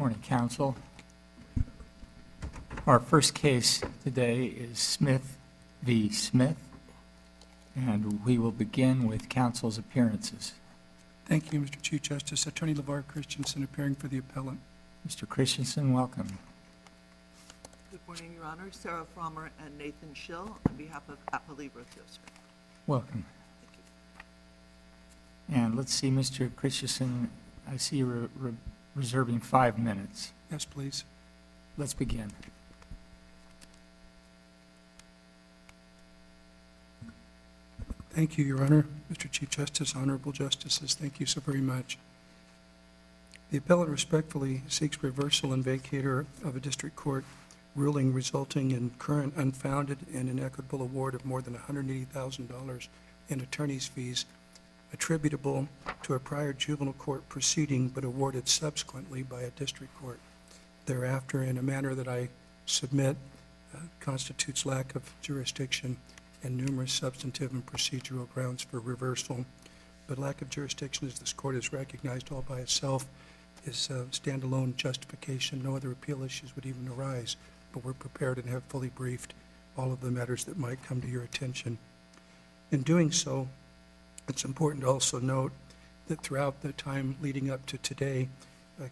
Morning, Council. Our first case today is Smith v. Smith, and we will begin with Council's appearances. Thank you, Mr. Chief Justice. Attorney LAVAR Christensen appearing for the appellant. Mr. Christensen, welcome. Good morning, Your Honor. SARA PFROMMER and Nathan SHILL on behalf of Appellee Rocio. Welcome. And let's see, Mr. Christensen, I see you're reserving 5 minutes. Yes, please. Let's begin. Thank you, Your Honor. Mr. Chief Justice, Honorable Justices, thank you so very much. The appellant respectfully seeks reversal and vacatur of a district court ruling resulting in current unfounded and inequitable award of more than $180,000 in attorney's fees attributable to a prior juvenile court proceeding but awarded subsequently by a district court. Thereafter, in a manner that I submit, constitutes lack of jurisdiction and numerous substantive and procedural grounds for reversal. But lack of jurisdiction, as this court has recognized all by itself, is a standalone justification. No other appeal issues would even arise, but we're prepared and have fully briefed all of the matters that might come to your attention. In doing so, it's important to also note that throughout the time leading up to today,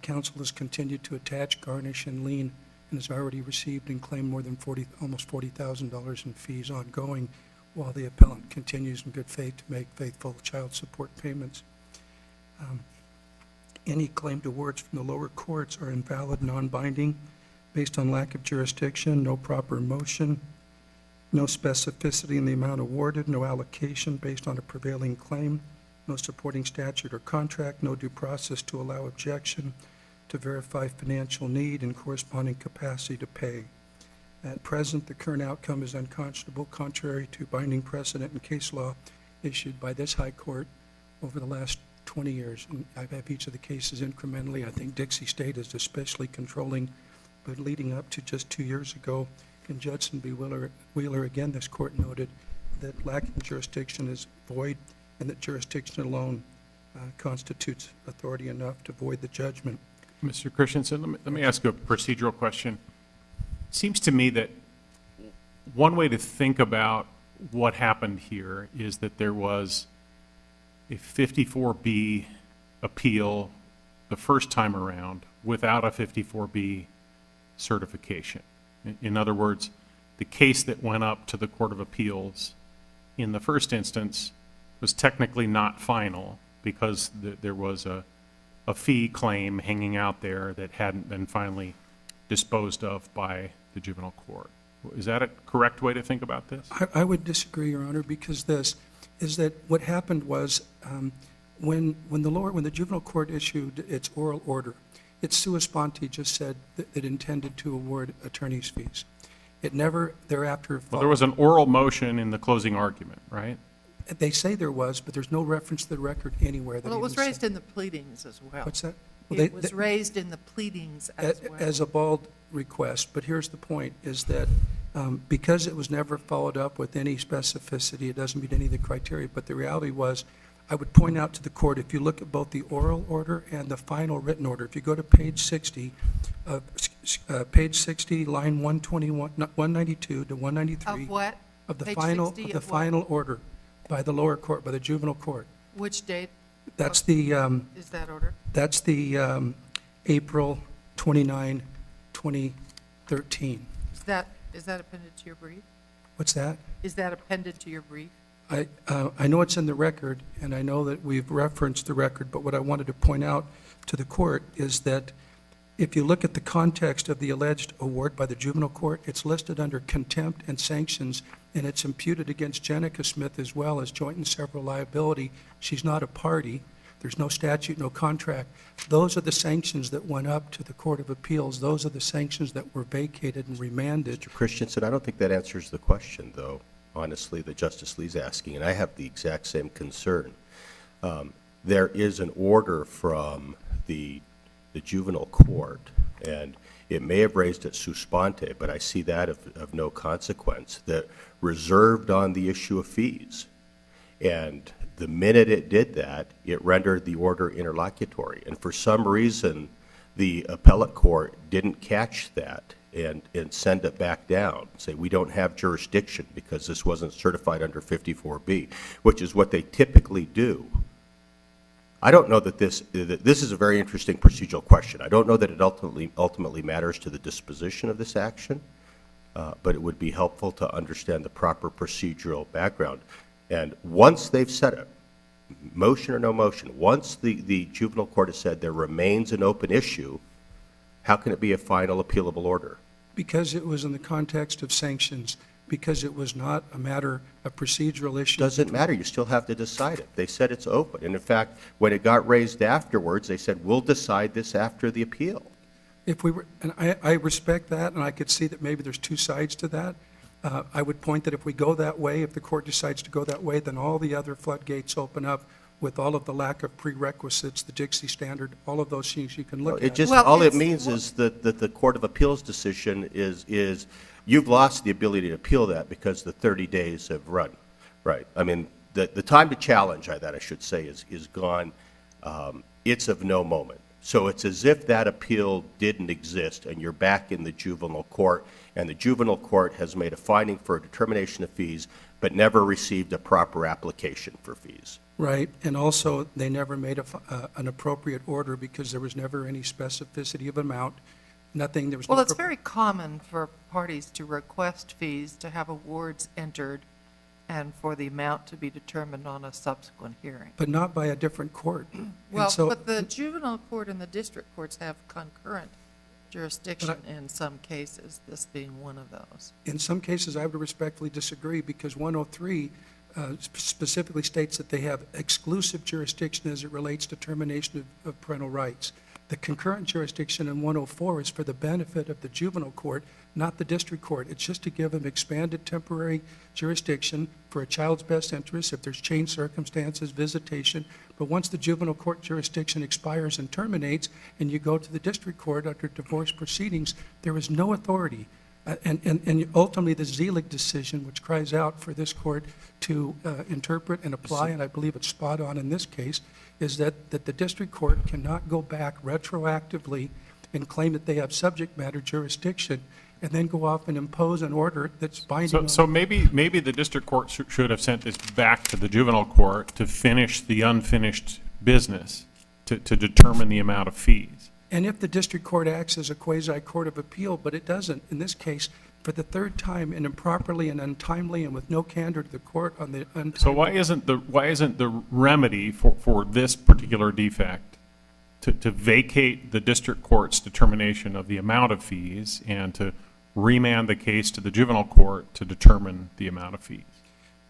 counsel has continued to attach, garnish, and lien, and has already received and claimed more than almost $40,000 in fees ongoing, while the appellant continues in good faith to make faithful child support payments. Any claimed awards from the lower courts are invalid, non-binding, based on lack of jurisdiction, no proper motion, no specificity in the amount awarded, no allocation based on a prevailing claim, no supporting statute or contract, no due process to allow objection, to verify financial need and corresponding capacity to pay. At present, the current outcome is unconscionable, contrary to binding precedent and case law issued by this High Court over the last 20 years. And I have each of the cases incrementally. I think Dixie State is especially controlling, but leading up to just 2 years ago, in Judson v. Wheeler, again, this court noted that lacking jurisdiction is void and that jurisdiction alone constitutes authority enough to void the judgment. Mr. Christensen, let me ask you a procedural question. It seems to me that one way to think about what happened here is that there was a 54B appeal the first time around without a 54B certification. In other words, the case that went up to the Court of Appeals in the first instance was technically not final because there was a fee claim hanging out there that hadn't been finally disposed of by the juvenile court. Is that a correct way to think about this? I would disagree, Your Honor, because this is that what happened was when the juvenile court issued its oral order, its sua sponte just said that it intended to award attorney's fees. It never thereafter followed. Well, there was an oral motion in the closing argument, right? They say there was, but there's no reference to the record anywhere. Well, it was raised in the pleadings as well. What's that? Well, it was raised in the pleadings as well. As a bald request, but here's the point, is that because it was never followed up with any specificity, it doesn't meet any of the criteria, but the reality was, I would point out to the court, if you look at both the oral order and the final written order, if you go to page 60, line 121, 192 to 193. Of what? Of the Page final, 60 of the of what? final order by the lower court, by the juvenile court. Which date That's the, is that order? that's the April 29, 2013. Is that appended to your brief? What's that? Is that appended to your brief? I know it's in the record, and I know that we've referenced the record, but what I wanted to point out to the court is that if you look at the context of the alleged award by the juvenile court, it's listed under contempt and sanctions, and it's imputed against Jenica Smith as well as joint and several liability. She's not a party. There's no statute, no contract. Those are the sanctions that went up to the Court of Appeals. Those are the sanctions that were vacated and remanded. Mr. Christensen, I don't think that answers the question, though, honestly, that Justice Lee's asking, and I have the exact same concern. There is an order from the juvenile court, and it may have raised it sua sponte, but I see that of no consequence, that reserved on the issue of fees. And the minute it did that, it rendered the order interlocutory. And for some reason, the appellate court didn't catch that and send it back down, say we don't have jurisdiction because this wasn't certified under 54B, which is what they typically do. I don't know that this is a very interesting procedural question. I don't know that it ultimately matters to the disposition of this action, but it would be helpful to understand the proper procedural background. And once they've said it, motion or no motion, once the juvenile court has said there remains an open issue, how can it be a final appealable order? Because it was in the context of sanctions, because it was not a matter of procedural issue. Doesn't matter. You still have to decide it. They said it's open. And in fact, when it got raised afterwards, they said, we'll decide this after the appeal. If we were, and I respect that, and I could see that maybe there's two sides to that. I would point that if we go that way, if the court decides to go that way, then all the other floodgates open up with all of the lack of prerequisites, the Dixie Standard, all of those things you can look It at. just, Well, all it it's- means is that the Court of Appeals decision is you've lost the ability to appeal that because the 30 days have run. Right. I mean, the time to challenge that, I should say, is gone. It's of no moment. So it's as if that appeal didn't exist and you're back in the juvenile court, and the juvenile court has made a finding for a determination of fees but never received a proper application for fees. Right, and also, they never made an appropriate order because there was never any specificity of amount, nothing, there was no... Well, it's very common for parties to request fees, to have awards entered, and for the amount to be determined on a subsequent hearing. But not by a different court. And Well, so- but the juvenile court and the district courts have concurrent jurisdiction in some cases, this being one of those. In some cases, I would respectfully disagree because 103 specifically states that they have exclusive jurisdiction as it relates to termination of parental rights. The concurrent jurisdiction in 104 is for the benefit of the juvenile court, not the district court. It's just to give them expanded temporary jurisdiction for a child's best interest if there's changed circumstances, visitation. But once the juvenile court jurisdiction expires and terminates, and you go to the district court under divorce proceedings, there is no authority. And ultimately, the Zelig decision, which cries out for this court to interpret and apply, and I believe it's spot on in this case, is that the district court cannot go back retroactively and claim that they have subject matter jurisdiction and then go off and impose an order that's binding So on... maybe the district court should have sent this back to the juvenile court to finish the unfinished business, to determine the amount of fees. And if the district court acts as a quasi-court of appeal, but it doesn't, in this case, for the third time and improperly and untimely and with no candor to the court on the untimely... So why isn't the remedy for this particular defect to vacate the district court's determination of the amount of fees and to remand the case to the juvenile court to determine the amount of fees?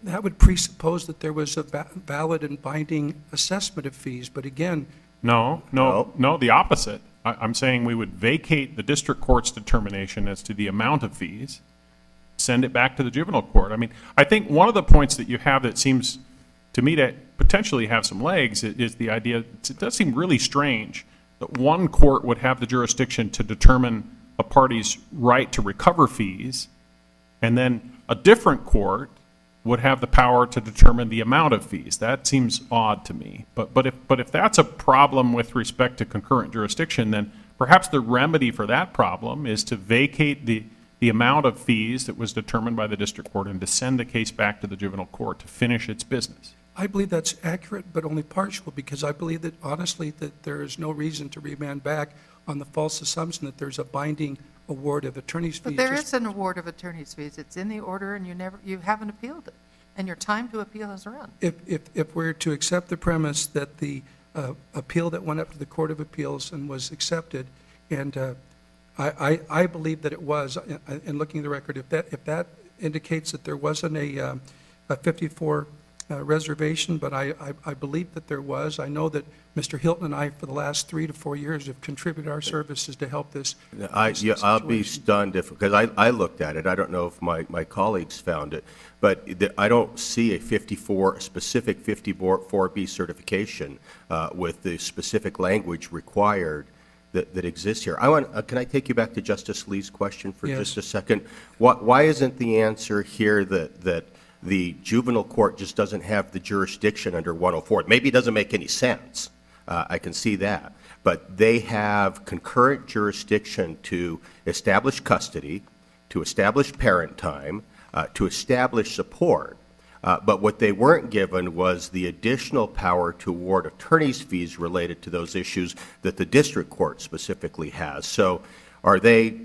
That would presuppose that there was a valid and binding assessment of fees, but again... No, the opposite. I'm saying we would vacate the district court's determination as to the amount of fees, send it back to the juvenile court. I mean, I think one of the points that you have that seems to me to potentially have some legs is the idea, it does seem really strange that one court would have the jurisdiction to determine a party's right to recover fees, and then a different court would have the power to determine the amount of fees. That seems odd to me. But if that's a problem with respect to concurrent jurisdiction, then perhaps the remedy for that problem is to vacate the amount of fees that was determined by the district court and to send the case back to the juvenile court to finish its business. I believe that's accurate, but only partial, because I believe that, honestly, that there is no reason to remand back on the false assumption that there's a binding award of attorney's fees. But there is an award of attorney's fees. It's in the order, and you haven't appealed it, and your time to appeal has run. If we're to accept the premise that the appeal that went up to the Court of Appeals and was accepted, and I believe that it was, in looking at the record, if that indicates that there wasn't a 54 reservation, but I believe that there was. I know that Mr. Hilton and I, for the last 3 to 4 years, have contributed our services to help this. I'll be stunned because I looked at it. I don't know if my colleagues found it, but I don't see a specific 54B certification with the specific language required that exists here. Can I take you back to Justice Lee's question for just a second? Why isn't the answer here that the juvenile court just doesn't have the jurisdiction under 104? Maybe it doesn't make any sense. I can see that. but they have concurrent jurisdiction to establish custody, to establish parent time, to establish support. But what they weren't given was the additional power to award attorney's fees related to those issues that the district court specifically has. So they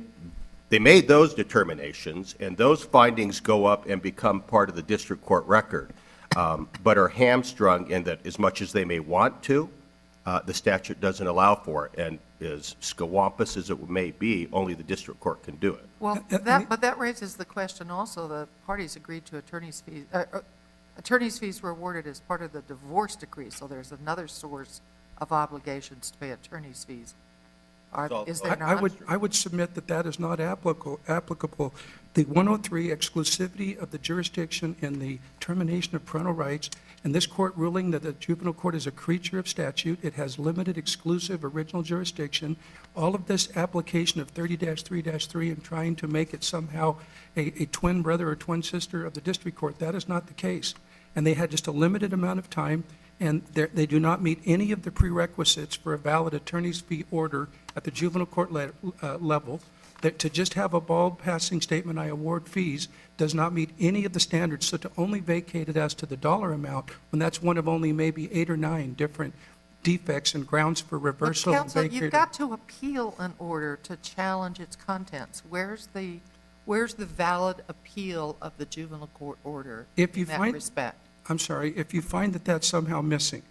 made those determinations, and those findings go up and become part of the district court record, but are hamstrung in that as much as they may want to, the statute doesn't allow for it. And as scawampus as it may be, only the district court can do it. Well, but that raises the question also, the parties agreed to attorney's fees. Attorney's fees were awarded as part of the divorce decree, so there's another source of obligations to pay attorney's fees. Is there not? I would submit that that is not applicable. The 103 exclusivity of the jurisdiction and the termination of parental rights, and this court ruling that the juvenile court is a creature of statute, it has limited, exclusive, original jurisdiction. All of this application of 30-3-3 and trying to make it somehow a twin brother or twin sister of the district court, that is not the case. And they had just a limited amount of time, and they do not meet any of the prerequisites for a valid attorney's fee order at the juvenile court level. That to just have a bald passing statement, I award fees, does not meet any of the standards. So to only vacate it as to the dollar amount, when that's one of only maybe 8 or 9 different defects and grounds for reversal. But counsel, you've got to appeal an order to challenge its contents. Where's the valid appeal of the juvenile court order in that respect? I'm sorry, if you find that that's somehow missing,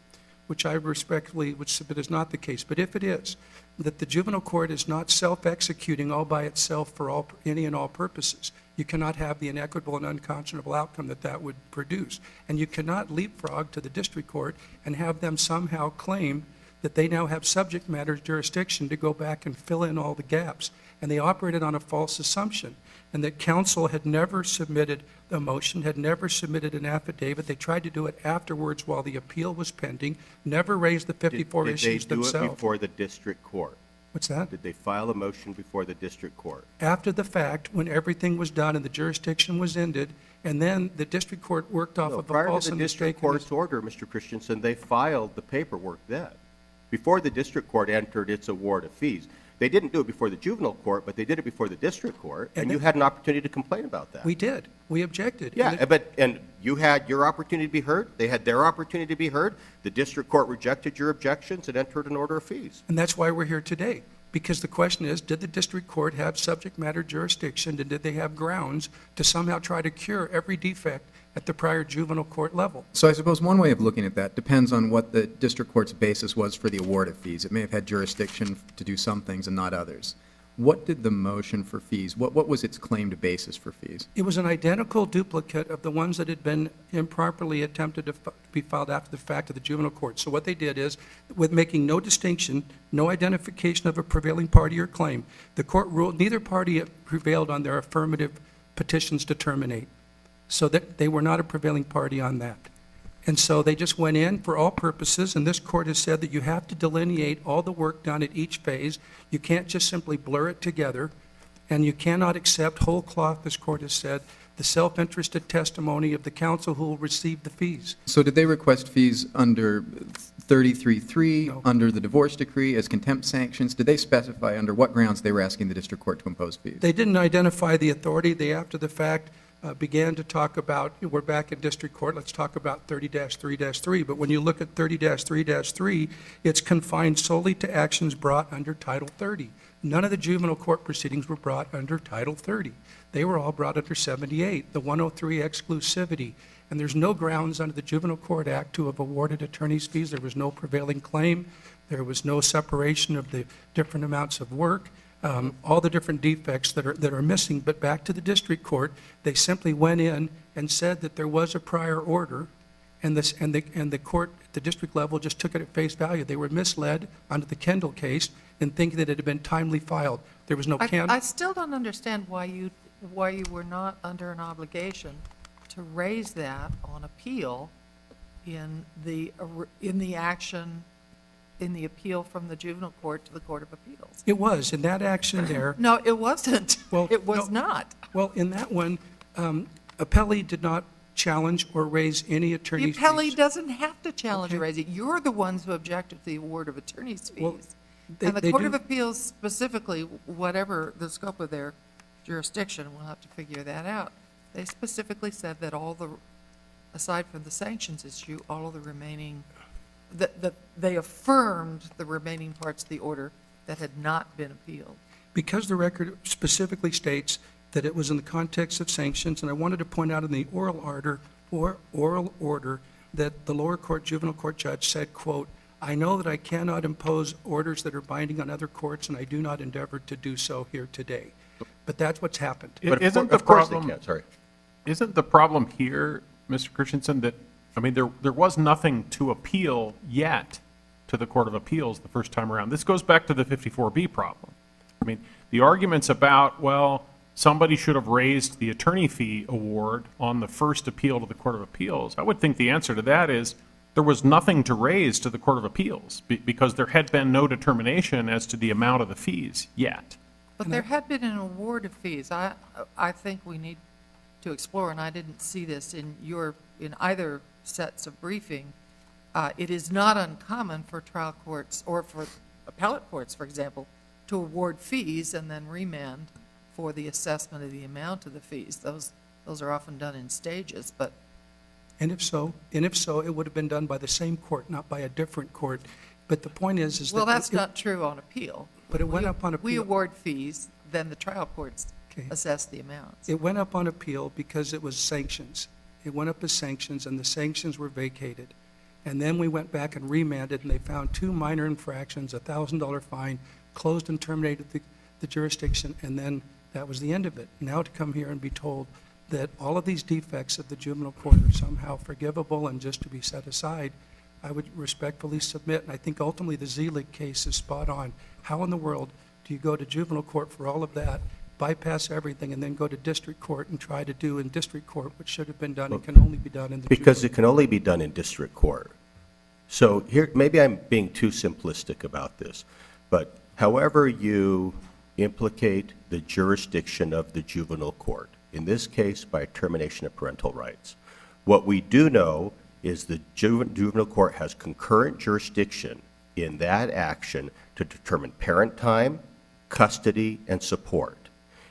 which I respectfully would submit is not the case, but if it is, that the juvenile court is not self-executing all by itself for any and all purposes, you cannot have the inequitable and unconscionable outcome that would produce. And you cannot leapfrog to the district court and have them somehow claim that they now have subject matter jurisdiction to go back and fill in all the gaps. And they operated on a false assumption, and that counsel had never submitted a motion, had never submitted an affidavit. They tried to do it afterwards while the appeal was pending, never raised the 54 issues themselves. Did they do it before the district court? What's that? Did they file a motion before the district court? After the fact, when everything was done and the jurisdiction was ended, and then the district court worked off of a false prior and to the district mistaken... court's order, Mr. Christensen, they filed the paperwork then, before the district court entered its award of fees. They didn't do it before the juvenile court, but they did it before the district court, and you had an opportunity to complain about that. We did. We objected. Yeah, and you had your opportunity to be heard. They had their opportunity to be heard. The district court rejected your objections and entered an order of fees. And that's why we're here today, because the question is, did the district court have subject matter jurisdiction, and did they have grounds to somehow try to cure every defect at the prior juvenile court level? So I suppose one way of looking at that depends on what the district court's basis was for the award of fees. It may have had jurisdiction to do some things and not others. What did the motion for fees, what was its claimed basis for fees? It was an identical duplicate of the ones that had been improperly attempted to be filed after the fact of the juvenile court. So what they did is, with making no distinction, no identification of a prevailing party or claim, the court ruled neither party prevailed on their affirmative petitions to terminate. So that they were not a prevailing party on that. And so they just went in for all purposes, and this court has said that you have to delineate all the work done at each phase. You can't just simply blur it together, and you cannot accept whole cloth, this court has said, the self-interested testimony of the counsel who will receive the fees. So did they request fees under 33-3, No. under the divorce decree, as contempt sanctions? Did they specify under what grounds they were asking the district court to impose fees? They didn't identify the authority. They, after the fact, began to talk about, we're back in district court, let's talk about 30-3-3. But when you look at 30-3-3, it's confined solely to actions brought under Title 30. None of the juvenile court proceedings were brought under Title 30. They were all brought under 78, the 103 exclusivity. And there's no grounds under the Juvenile Court Act to have awarded attorney's fees. There was no prevailing claim. There was no separation of the different amounts of work. All the different defects that are missing. But back to the district court, they simply went in and said that there was a prior order, and the court at the district level just took it at face value. They were misled under the Kendall case in thinking that it had been timely filed. There was no I still don't understand why you were not under an obligation to raise that on appeal in the action. In the appeal from the juvenile court to the Court of Appeals. It was, in that action there. No, it wasn't. Well, it was not. Well, in that one, Appellee did not challenge or raise any attorney's fees. The appellee doesn't have to challenge or raise it. You're the ones who objected to the award of attorney's fees. Well, And the They Court do- of Appeals specifically, whatever the scope of their jurisdiction, we'll have to figure that out. They specifically said that aside from the sanctions issue, all of the remaining, that they affirmed the remaining parts of the order that had not been appealed. Because the record specifically states that it was in the context of sanctions, and I wanted to point out in the oral order that the lower court juvenile court judge said, quote, "I know that I cannot impose orders that are binding on other courts, and I do not endeavor to do so here today." But that's what's happened. But Isn't the of course they problem, can, sorry. isn't the problem here, Mr. Christensen, that, I mean, there was nothing to appeal yet to the Court of Appeals the first time around. This goes back to the 54B problem. I mean, the arguments about, well, somebody should have raised the attorney fee award on the first appeal to the Court of Appeals, I would think the answer to that is there was nothing to raise to the Court of Appeals because there had been no determination as to the amount of the fees yet. But there had been an award of fees. I think we need to explore, and I didn't see this in either sets of briefing. It is not uncommon for trial courts or for appellate courts, for example, to award fees and then remand for the assessment of the amount of the fees. Those are often done in stages, but And if so, it would have been done by the same court, not by a different court. But the point is that. well, that's not true on appeal. But it went up on We appeal. award fees, then the trial courts Okay. assess the amounts. It went up on appeal because it was sanctions. It went up as sanctions, and the sanctions were vacated. And then we went back and remanded, and they found 2 minor infractions, a $1,000 fine, closed and terminated the jurisdiction, and then that was the end of it. Now to come here and be told that all of these defects of the juvenile court are somehow forgivable and just to be set aside, I would respectfully submit, and I think ultimately the Zelig case is spot on. How in the world do you go to juvenile court for all of that, bypass everything, and then go to district court and try to do in district court what should have been done and can only be done in the Because juvenile it can only be done in district court. So here, maybe I'm being too simplistic about this, but however you implicate the jurisdiction of the juvenile court, in this case by termination of parental rights, what we do know is the juvenile court has concurrent jurisdiction in that action to determine parent time, custody, and support.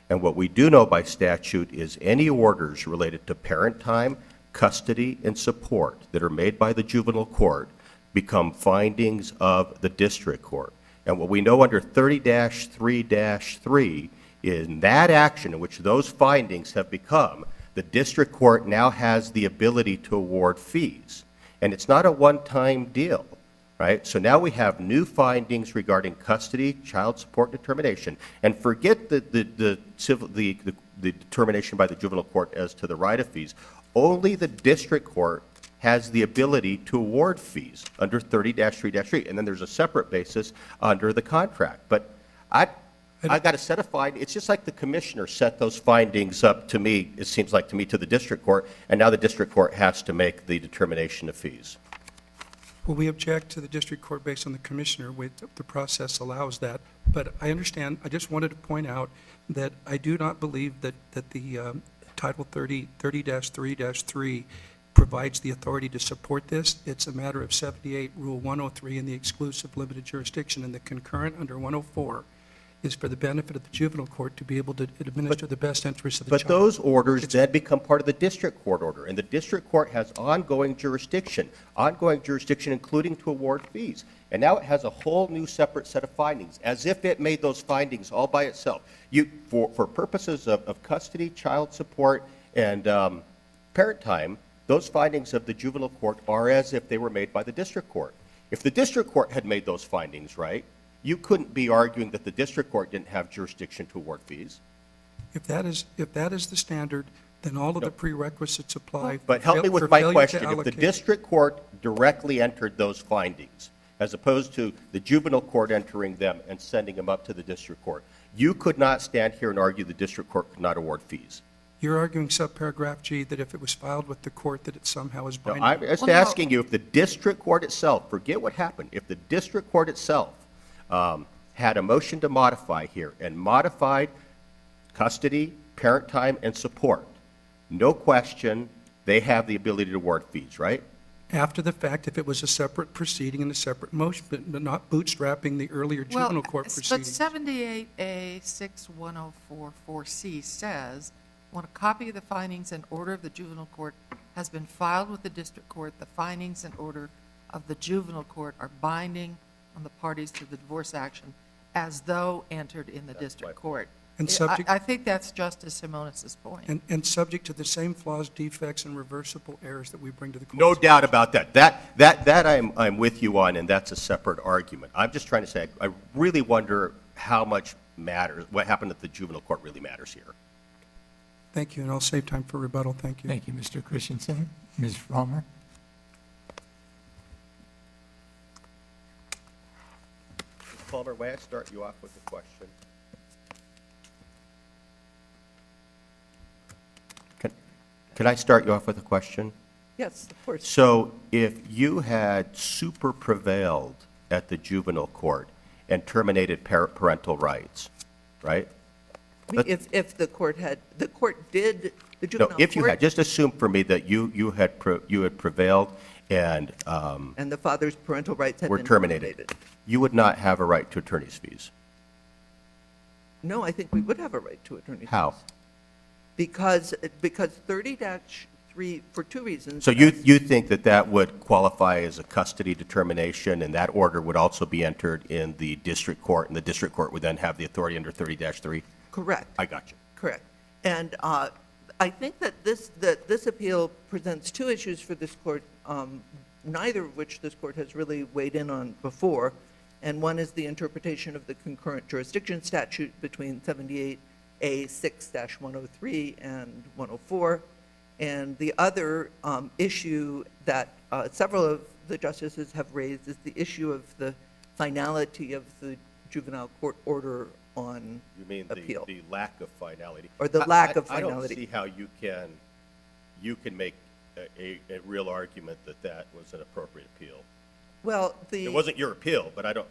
And what we do know by statute is any orders related to parent time, custody, and support that are made by the juvenile court become findings of the district court. And what we know under 30-3-3, in that action in which those findings have become, the district court now has the ability to award fees. And it's not a one-time deal, right? So now we have new findings regarding custody, child support determination, and forget the determination by the juvenile court as to the right of fees. Only the district court has the ability to award fees under 30-3-3, and then there's a separate basis under the contract. But I got a set of findings. It's just like the commissioner set those findings up to me, it seems like to me, to the district court, and now the district court has to make the determination of fees. Well, we object to the district court based on the commissioner. The process allows that. But I understand. I just wanted to point out that I do not believe that the Title 30-3-3 provides the authority to support this. It's a matter of 78 Rule 103 in the exclusive limited jurisdiction, and the concurrent under 104 is for the benefit of the juvenile court to be able to administer the best interests of the child. But those orders then become part of the district court order, and the district court has ongoing jurisdiction including to award fees. And now it has a whole new separate set of findings, as if it made those findings all by itself. For purposes of custody, child support, and parent time, those findings of the juvenile court are as if they were made by the district court. If the district court had made those findings, right, you couldn't be arguing that the district court didn't have jurisdiction to award fees. If that is the standard, then all of the prerequisites apply. But help me with my question. If the district court directly entered those findings, as opposed to the juvenile court entering them and sending them up to the district court, you could not stand here and argue the district court could not award fees. You're arguing subparagraph G that if it was filed with the court that it somehow is No, binding. I'm just asking you if the district court itself, forget what happened, if the district court itself had a motion to modify here and modified custody, parent time, and support, no question they have the ability to award fees, right? after the fact if it was a separate proceeding and a separate motion, but not bootstrapping the earlier juvenile court But proceedings. 78A 61044C says, when a copy of the findings and order of the juvenile court has been filed with the district court, the findings and order of the juvenile court are binding on the parties to the divorce action as though entered in the district court. And subject- I think that's Justice Simonis's point. And subject to the same flaws, defects, and reversible errors that we bring to the court. No doubt about that. That I'm with you on, and that's a separate argument. I'm just trying to say, I really wonder how much matters, what happened at the juvenile court really matters here. Thank you, and I'll save time for rebuttal. Thank you. Thank you, Mr. Christensen. Ms. Frommer? Ms. Palmer, may I start you off with a question? Can I start you off with a question? Yes, of course. So if you had super prevailed at the juvenile court and terminated parental rights, right? If the court had, the court did, the No, juvenile court. if you had, just assume for me that you had prevailed and And the father's parental rights had were been terminated, you would not have a right to attorney's fees. No, I think we would have a right to attorney's fees. How? Because 30-3, for two reasons. So you think that that would qualify as a custody determination, and that order would also be entered in the district court, and the district court would then have the authority under 30-3? Correct. I got you. Correct. And I think that this appeal presents two issues for this court, neither of which this court has really weighed in on before. And one is the interpretation of the concurrent jurisdiction statute between 78A 6-103 and 104. And the other issue that several of the justices have raised is the issue of the finality of the juvenile court order on You mean appeal. the lack of finality? Or the lack of I don't finality. see how you can make a real argument that that was an appropriate appeal. Well, It wasn't your appeal, but I don't.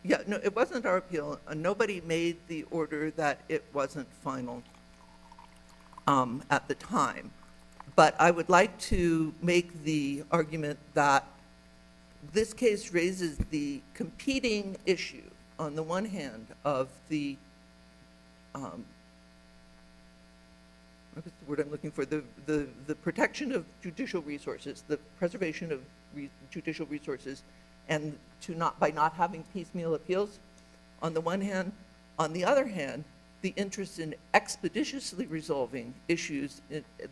Yeah, no, it wasn't our appeal. Nobody made the order that it wasn't final at the time. But I would like to make the argument that this case raises the competing issue, on the one hand, of the, what is the word I'm looking for, the protection of judicial resources, the preservation of judicial resources, and by not having piecemeal appeals, on the one hand. On the other hand, the interest in expeditiously resolving issues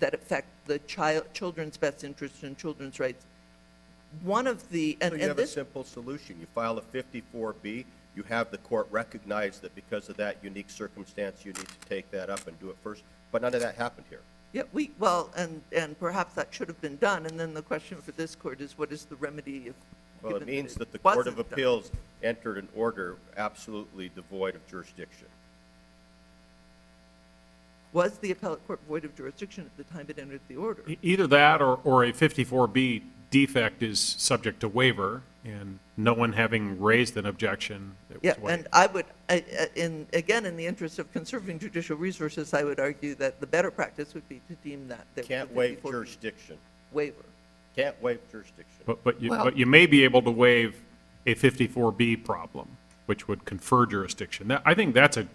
that affect the children's best interests and children's rights. One of the, So you have a simple solution. You file a 54B, you have the court recognize that because of that unique circumstance, you need to take that up and do it first, but none of that happened here. Yeah, well, and perhaps that should have been done, and then the question for this court is, what is the remedy if, Well, it given means that the it Court of wasn't done? Appeals entered an order absolutely devoid of jurisdiction. Was the appellate court void of jurisdiction at the time it entered the order? Either that or a 54B defect is subject to waiver, and no one having raised an objection, it Yeah, was waived. and I would, again, in the interest of conserving judicial resources, I would argue that the better practice would be to deem that there was a Can't waive 54B jurisdiction. waiver. Can't waive jurisdiction. But Well- you may be able to waive a 54B problem, which would confer jurisdiction. I think that's a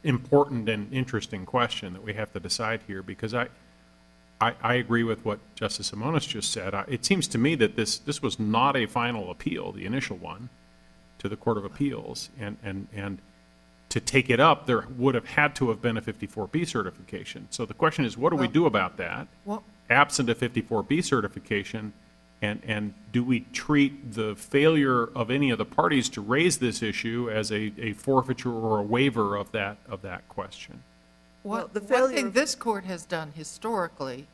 important and interesting question that we have to decide here, because I agree with what Justice Simonis just said. It seems to me that this was not a final appeal, the initial one, to the Court of Appeals, and to take it up, there would have had to have been a 54B certification. So the question is, what do we do about that? Well, Absent a 54B certification, and do we treat the failure of any of the parties to raise this issue as a forfeiture or a waiver of that question? Well, the one failure thing of- this court has done historically,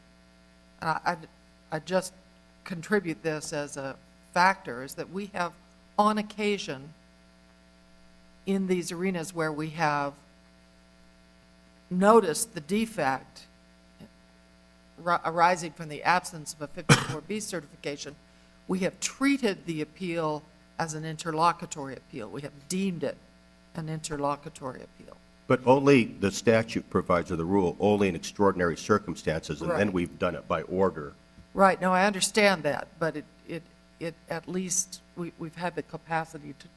I just contribute this as a factor, is that we have, on occasion, in these arenas where we have noticed the defect arising from the absence of a 54B certification, we have treated the appeal as an interlocutory appeal. We have deemed it an interlocutory appeal. But only, the statute provides, or the rule, only in extraordinary circumstances, and then Right. we've done it by order Right, no, I understand that, but it at least, we've had the capacity to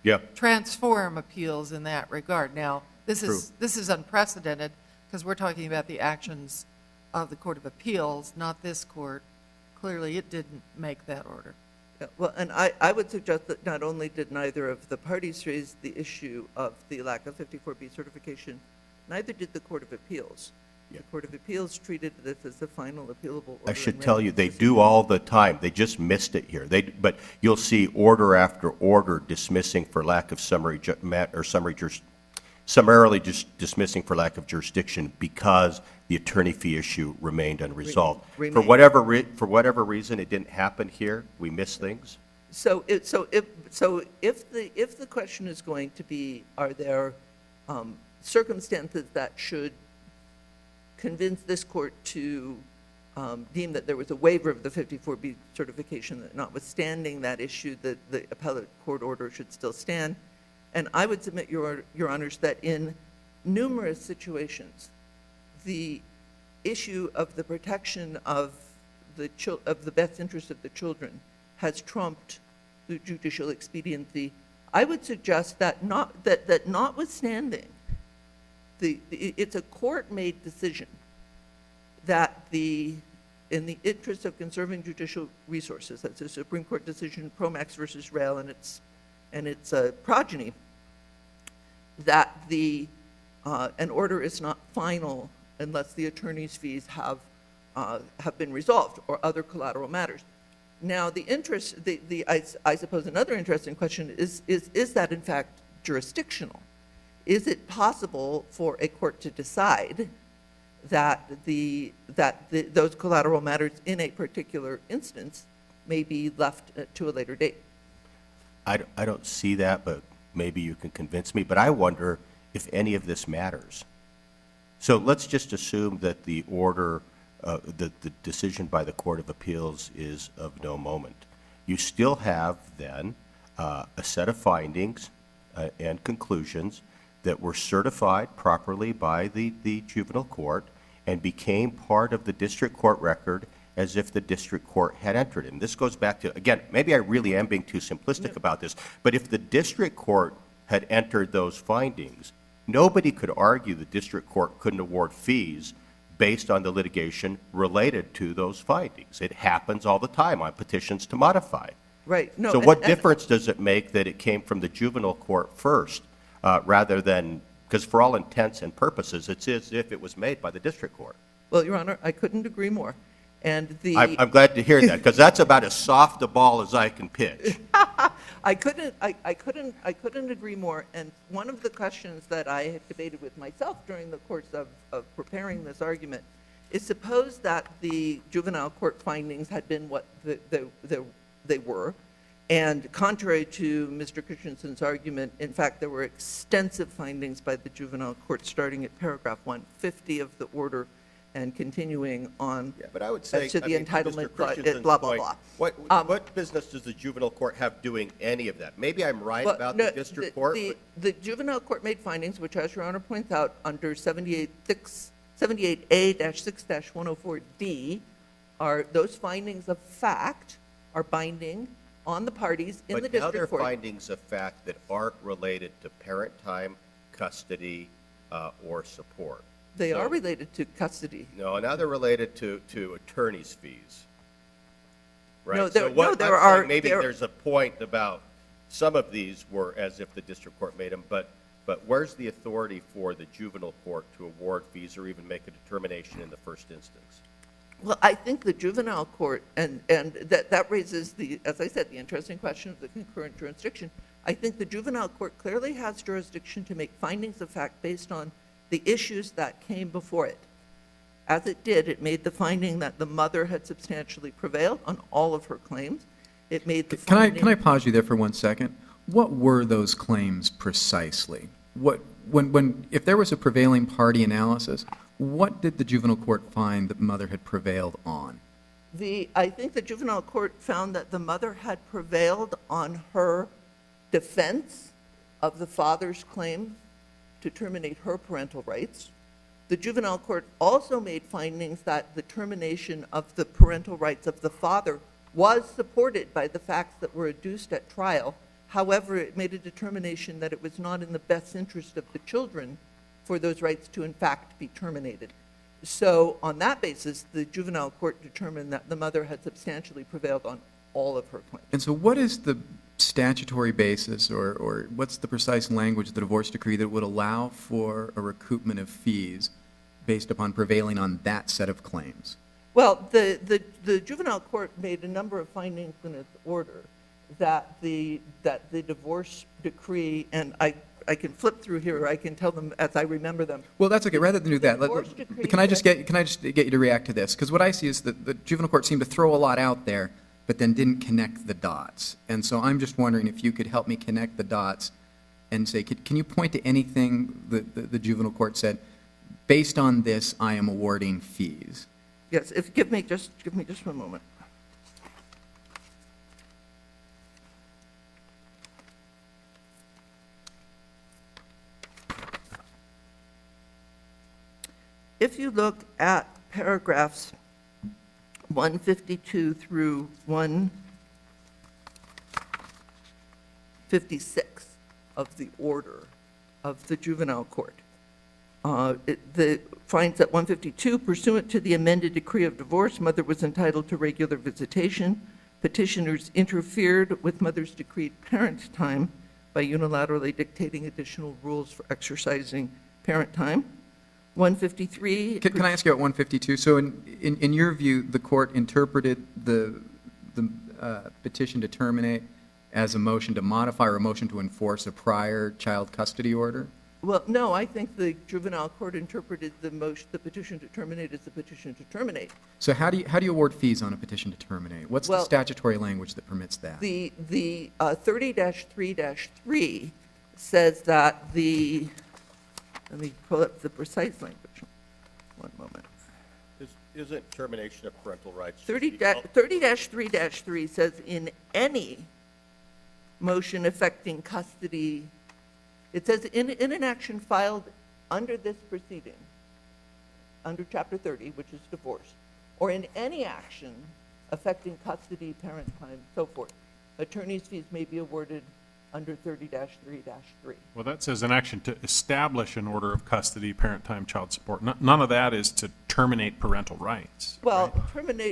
Yeah. transform appeals in that regard. Now, this is unprecedented, because we're talking about the actions of the Court of Appeals, not this court. Clearly, it didn't make that order. Yeah, well, and I would suggest that not only did neither of the parties raise the issue of the lack of 54B certification, neither did the Court of Appeals. Yeah. The Court of Appeals treated this as a final appealable order. I should and tell you, they do all the time. They just missed it here. But you'll see order after order dismissing for lack of summarily just dismissing for lack of jurisdiction because the attorney fee issue remained unresolved. For whatever reason, it didn't happen here. We missed things. So if the question is going to be, are there circumstances that should convince this court to deem that there was a waiver of the 54B certification, that notwithstanding that issue, that the appellate court order should still stand. And I would submit, Your Honors, that in numerous situations, the issue of the protection of the best interest of the children has trumped the judicial expediency. I would suggest that notwithstanding, it's a court-made decision that in the interest of conserving judicial resources, that's a Supreme Court decision, Promax versus Rail and its progeny, that an order is not final unless the attorney's fees have been resolved or other collateral matters. Now, I suppose another interesting question is that in fact jurisdictional? Is it possible for a court to decide that those collateral matters in a particular instance may be left to a later date? I don't see that, but maybe you can convince me. But I wonder if any of this matters. So let's just assume that the order, the decision by the Court of Appeals is of no moment. You still have then a set of findings and conclusions that were certified properly by the juvenile court and became part of the district court record as if the district court had entered it. And this goes back to, again, maybe I really am being too simplistic about this, but if the district court had entered those findings, nobody could argue the district court couldn't award fees based on the litigation related to those findings. It happens all the time on petitions to modify. Right. No, So what difference does it make that it came from the juvenile court first rather than, because for all intents and purposes, it's as if it was made by the district court? Well, Your Honor, I couldn't agree more. And I'm glad to hear that, because that's about as soft a ball as I can pitch. I couldn't agree more. And one of the questions that I had debated with myself during the course of preparing this argument is, suppose that the juvenile court findings had been what they were, and contrary to Mr. Christensen's argument, in fact, there were extensive findings by the juvenile court starting at paragraph 150 of the order and continuing on But I would say, to the entitlement, Christensen's blah, blah, point, blah. what business does the juvenile court have doing any of that? Maybe I'm right about the district court, but The juvenile court made findings, which, as Your Honor points out, under 78A-6-104D, are those findings of fact are binding on the parties in the but now they're district court. findings of fact that aren't related to parent time, custody, or support. They So- are related to custody. No, now they're related to attorney's fees. Right? No, So there- what no, there I'm are- saying, maybe there- there's a point about some of these were as if the district court made them, but where's the authority for the juvenile court to award fees or even make a determination in the first instance? Well, I think the juvenile court, and that raises the, as I said, the interesting question of the concurrent jurisdiction. I think the juvenile court clearly has jurisdiction to make findings of fact based on the issues that came before it. As it did, it made the finding that the mother had substantially prevailed on all of her claims. It made the Can finding... I pause you there for 1 second? What were those claims precisely? If there was a prevailing party analysis, what did the juvenile court find that mother had prevailed on? I think the juvenile court found that the mother had prevailed on her defense of the father's claim to terminate her parental rights. The juvenile court also made findings that the termination of the parental rights of the father was supported by the facts that were adduced at trial. However, it made a determination that it was not in the best interest of the children for those rights to in fact be terminated. So on that basis, the juvenile court determined that the mother had substantially prevailed on all of her claims. And so what is the statutory basis, or what's the precise language of the divorce decree that would allow for a recoupment of fees based upon prevailing on that set of claims? Well, the juvenile court made a number of findings in its order that the divorce decree, and I can flip through here, or I can tell them as I remember them. Well, that's okay. Rather than do that, Divorce decree can I just get you to react to this? Because what I see is that the juvenile court seemed to throw a lot out there, but then didn't connect the dots. And so I'm just wondering if you could help me connect the dots and say, can you point to anything the juvenile court said, based on this, I am awarding fees? Yes, give me just one moment. If you look at paragraphs 152 through 156 of the order of the juvenile court, the finds that 152, pursuant to the amended decree of divorce, mother was entitled to regular visitation. Petitioners interfered with mother's decreed parent time by unilaterally dictating additional rules for exercising parent time. 153. Can I ask you about 152? So in your view, the court interpreted the petition to terminate as a motion to modify or a motion to enforce a prior child custody order? Well, no, I think the juvenile court interpreted the petition to terminate as a petition to terminate. So how do you award fees on a petition to terminate? What's the statutory language that permits that? The 30-3-3 says that let me pull up the precise language. One moment. Isn't termination of parental rights? 30-3-3 says in any motion affecting custody, it says in an action filed under this proceeding, under Chapter 30, which is divorce, or in any action affecting custody, parent time, so forth, attorney's fees may be awarded under 30-3-3. Well, that says an action to establish an order of custody, parent time, child support. None of that is to terminate parental rights. Well,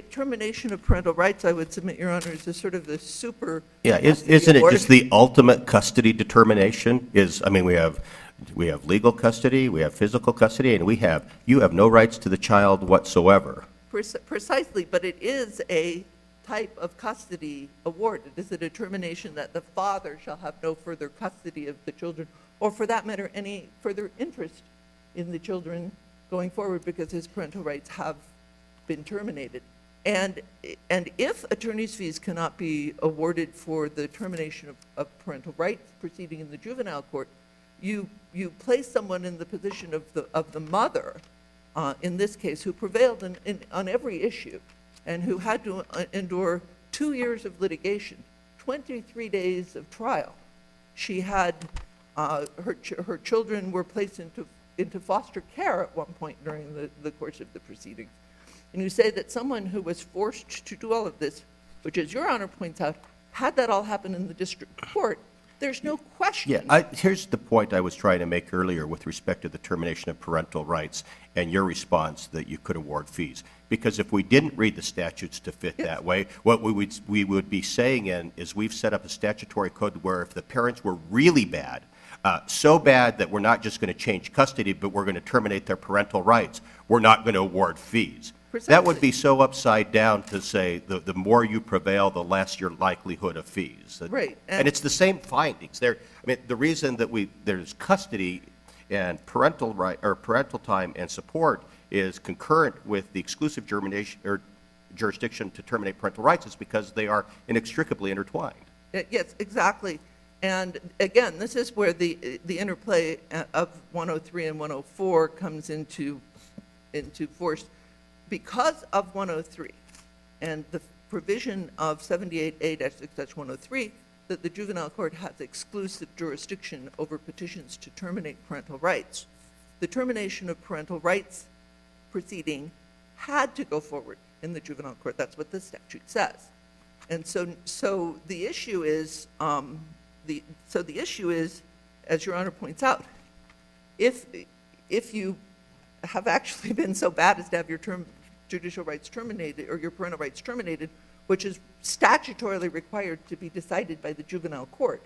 termination of parental rights, I would submit, Your Honor, is sort of the super. Yeah, isn't it just the ultimate custody determination? I mean, we have legal custody, we have physical custody, and you have no rights to the child whatsoever. Precisely, but it is a type of custody award. It is a determination that the father shall have no further custody of the children, or for that matter, any further interest in the children going forward because his parental rights have been terminated. And if attorney's fees cannot be awarded for the termination of parental rights proceeding in the juvenile court, you place someone in the position of the mother, in this case, who prevailed on every issue, and who had to endure 2 years of litigation, 23 days of trial. She had, her children were placed into foster care at one point during the course of the proceedings. And you say that someone who was forced to do all of this, which as Your Honor points out, had that all happen in the district court, there's no question. Yeah, here's the point I was trying to make earlier with respect to the termination of parental rights and your response that you could award fees. Because if we didn't read the statutes to fit that way, what we would be saying is we've set up a statutory code where if the parents were really bad, so bad that we're not just going to change custody, but we're going to terminate their parental rights, we're not going to award fees. Precisely. That would be so upside down to say the more you prevail, the less your likelihood of fees. Right. And it's the same findings. I mean, the reason that there's custody and parental time and support is concurrent with the exclusive jurisdiction to terminate parental rights is because they are inextricably intertwined. Yes, exactly. And again, this is where the interplay of 103 and 104 comes into force. Because of 103 and the provision of 78A-6-103 that the juvenile court has exclusive jurisdiction over petitions to terminate parental rights, the termination of parental rights proceeding had to go forward in the juvenile court. That's what the statute says. And so the issue is, the issue is, as Your Honor points out, if you have actually been so bad as to have your judicial rights terminated or your parental rights terminated, which is statutorily required to be decided by the juvenile court,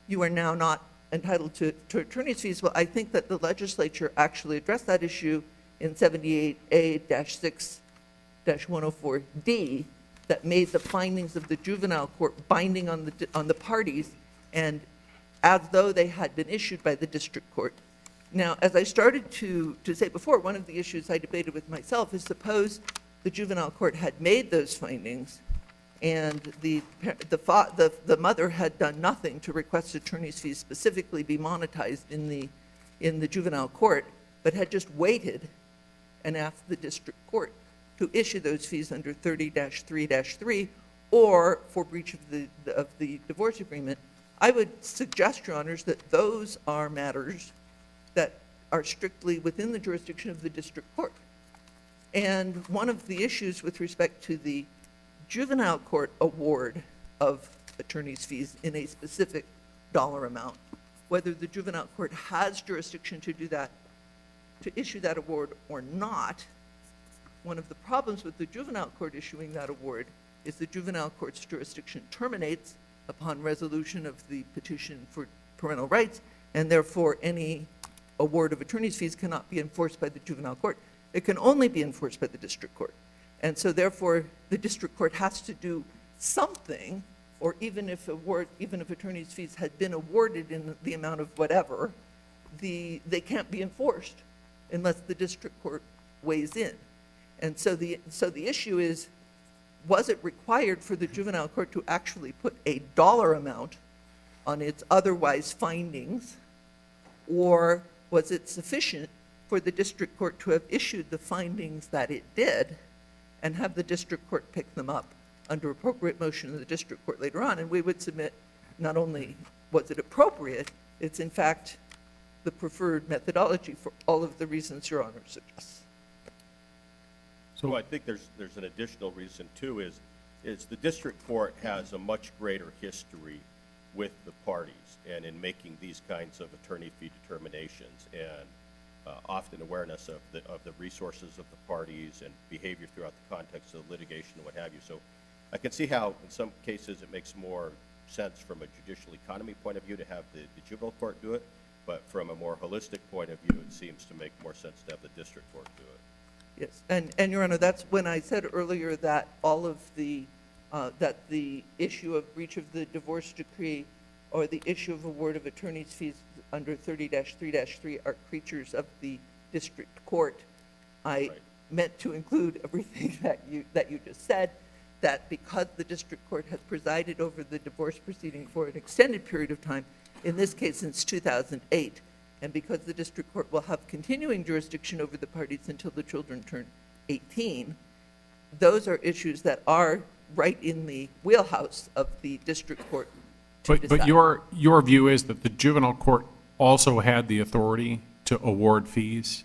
you are now not entitled to attorney's fees. Well, I think that the legislature actually addressed that issue in 78A-6-104D that made the findings of the juvenile court binding on the parties, and as though they had been issued by the district court. Now, as I started to say before, one of the issues I debated with myself is, suppose the juvenile court had made those findings and the mother had done nothing to request attorney's fees specifically be monetized in the juvenile court, but had just waited and asked the district court to issue those fees under 30-3-3 or for breach of the divorce agreement. I would suggest, Your Honors, that those are matters that are strictly within the jurisdiction of the district court. And one of the issues with respect to the juvenile court award of attorney's fees in a specific dollar amount, whether the juvenile court has jurisdiction to do that, to issue that award or not, one of the problems with the juvenile court issuing that award is the juvenile court's jurisdiction terminates upon resolution of the petition for parental rights, and therefore any award of attorney's fees cannot be enforced by the juvenile court. It can only be enforced by the district court. And so therefore, the district court has to do something, or even if attorney's fees had been awarded in the amount of whatever, they can't be enforced unless the district court weighs in. And so the issue is, was it required for the juvenile court to actually put a dollar amount on its otherwise findings, or was it sufficient for the district court to have issued the findings that it did and have the district court pick them up under appropriate motion in the district court later on? And we would submit, not only was it appropriate, it's in fact the preferred methodology for all of the reasons Your Honor suggests. So I think there's an additional reason too, is the district court has a much greater history with the parties and in making these kinds of attorney fee determinations, and often awareness of the resources of the parties and behavior throughout the context of the litigation and what have you. So I can see how in some cases it makes more sense from a judicial economy point of view to have the juvenile court do it, but from a more holistic point of view, it seems to make more sense to have the district court do it. Yes, and Your Honor, that's when I said earlier that all of the that the issue of breach of the divorce decree or the issue of award of attorney's fees under 30-3-3 are creatures of the district court. I meant to include everything that you just said, that because the district court has presided over the divorce proceeding for an extended period of time, in this case since 2008, and because the district court will have continuing jurisdiction over the parties until the children turn 18, those are issues that are right in the wheelhouse of the district court to decide. But your view is that the juvenile court also had the authority to award fees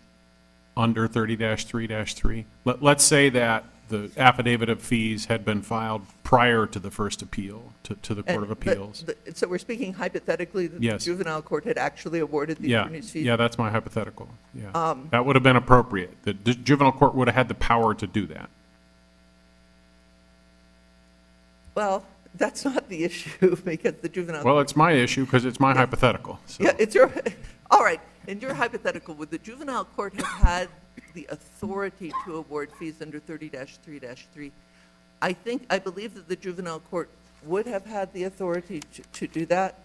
under 30-3-3? Let's say that the affidavit of fees had been filed prior to the first appeal to the Court of Appeals. So we're speaking hypothetically that Yes. the juvenile court had actually awarded the attorney's fees? Yeah, that's my hypothetical. Yeah, that would have been appropriate. The juvenile court would have had the power to do that. Well, that's not the issue because the juvenile Well, court, it's my issue because it's my hypothetical. So. yeah, it's your, all right, in your hypothetical, would the juvenile court have had the authority to award fees under 30-3-3? I believe that the juvenile court would have had the authority to do that,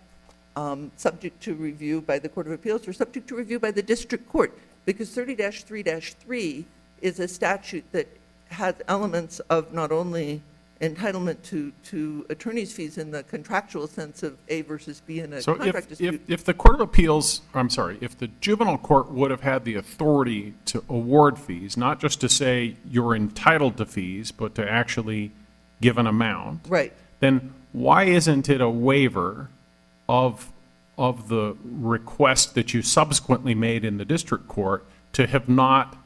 subject to review by the Court of Appeals or subject to review by the district court, because 30-3-3 is a statute that has elements of not only entitlement to attorney's fees in the contractual sense of A versus B in a So contract dispute. if the Court of Appeals, I'm sorry, if the juvenile court would have had the authority to award fees, not just to say you're entitled to fees, but to actually give an amount, Right. then why isn't it a waiver of of the request that you subsequently made in the district court to have not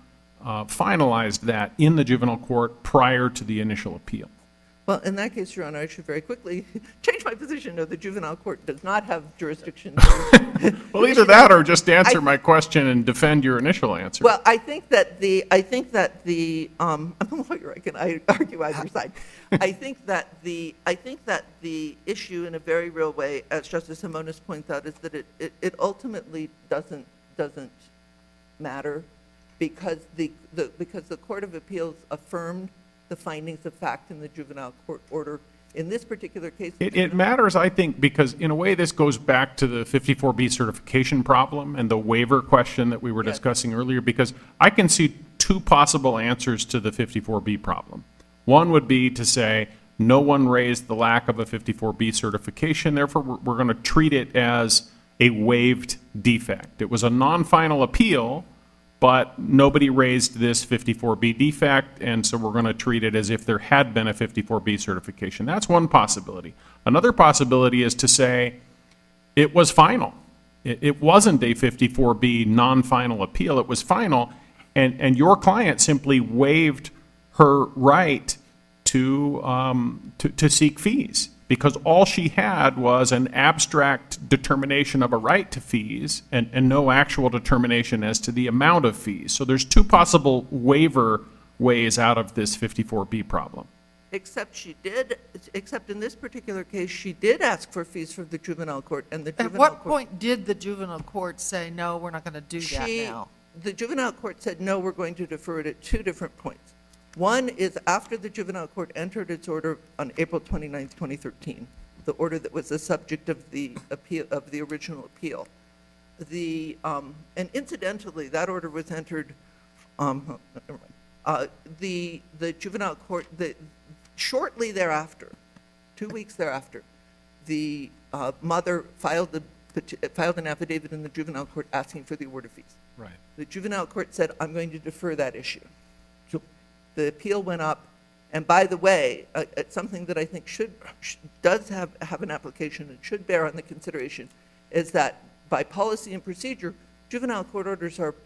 finalized that in the juvenile court prior to the initial appeal. Well, in that case, Your Honor, I should very quickly change my position. No, the juvenile court does not have jurisdiction. Well, either that or just answer my question and defend your initial answer. Well, I think that I'm a lawyer, I argue either side. I think that the issue in a very real way, as Justice Simonis points out, is that it ultimately doesn't matter because the Court of Appeals affirmed the findings of fact in the juvenile court order. In this particular case, it matters, I think, because in a way this goes back to the 54B certification problem and the waiver question that we were discussing earlier, because I can see two possible answers to the 54B problem. One would be to say no one raised the lack of a 54B certification, therefore we're going to treat it as a waived defect. It was a non-final appeal, but nobody raised this 54B defect, and so we're going to treat it as if there had been a 54B certification. That's one possibility. Another possibility is to say it was final. It wasn't a 54B non-final appeal. It was final, and your client simply waived her right to seek fees, because all she had was an abstract determination of a right to fees and no actual determination as to the amount of fees. So there's two possible waiver ways out of this 54B problem. except in this particular case, she did ask for fees from the juvenile court, and the juvenile At court. what point did the juvenile court say, no, we're not going to do that now? The juvenile court said, no, we're going to defer it at two different points. One is after the juvenile court entered its order on April 29th, 2013, the order that was the subject of the appeal, of the original appeal. And incidentally, that order was entered, the juvenile court, shortly thereafter, 2 weeks thereafter, the mother filed an affidavit in the juvenile court asking for the award of fees. Right. The juvenile court said, I'm going to defer that issue. So the appeal went up, and by the way, it's something that I think does have an application and should bear on the consideration is that by policy and procedure, juvenile court orders are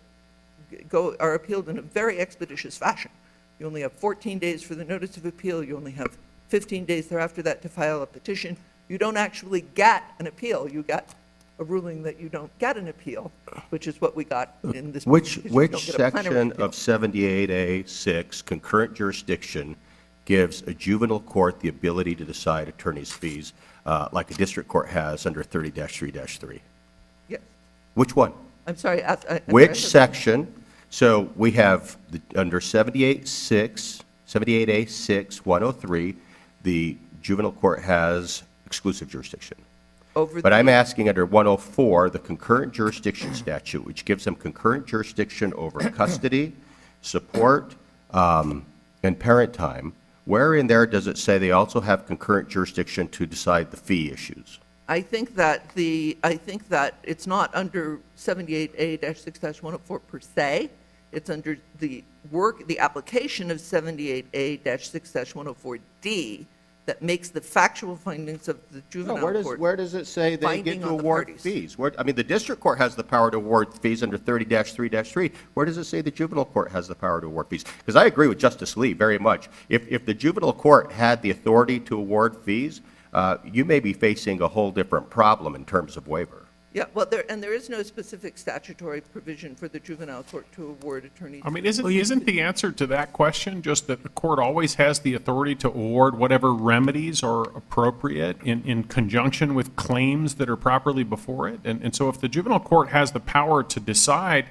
appealed in a very expeditious fashion. You only have 14 days for the notice of appeal. You only have 15 days thereafter that to file a petition. You don't actually get an appeal. You get a ruling that you don't get an appeal, which is what we got in this. Which section of 78A6, concurrent jurisdiction, gives a juvenile court the ability to decide attorney's fees like a district court has under 30-3-3? Yes. Which one? I'm sorry. Which section? So we have under 78A6, 103, the juvenile court has exclusive jurisdiction. But I'm asking under 104, the concurrent jurisdiction statute, which gives them concurrent jurisdiction over custody, support, and parent time. Where in there does it say they also have concurrent jurisdiction to decide the fee issues? I think that it's not under 78A-6-104 per se. It's under the application of 78A-6-104D that makes the factual findings of the juvenile court. Where does it say they get binding to on the award parties. fees? I mean, the district court has the power to award fees under 30-3-3. Where does it say the juvenile court has the power to award fees? Because I agree with Justice Lee very much. If the juvenile court had the authority to award fees, you may be facing a whole different problem in terms of waiver. Yeah, well, there is no specific statutory provision for the juvenile court to award attorneys. I mean, isn't the answer to that question just that the court always has the authority to award whatever remedies are appropriate in conjunction with claims that are properly before it? And so if the juvenile court has the power to decide,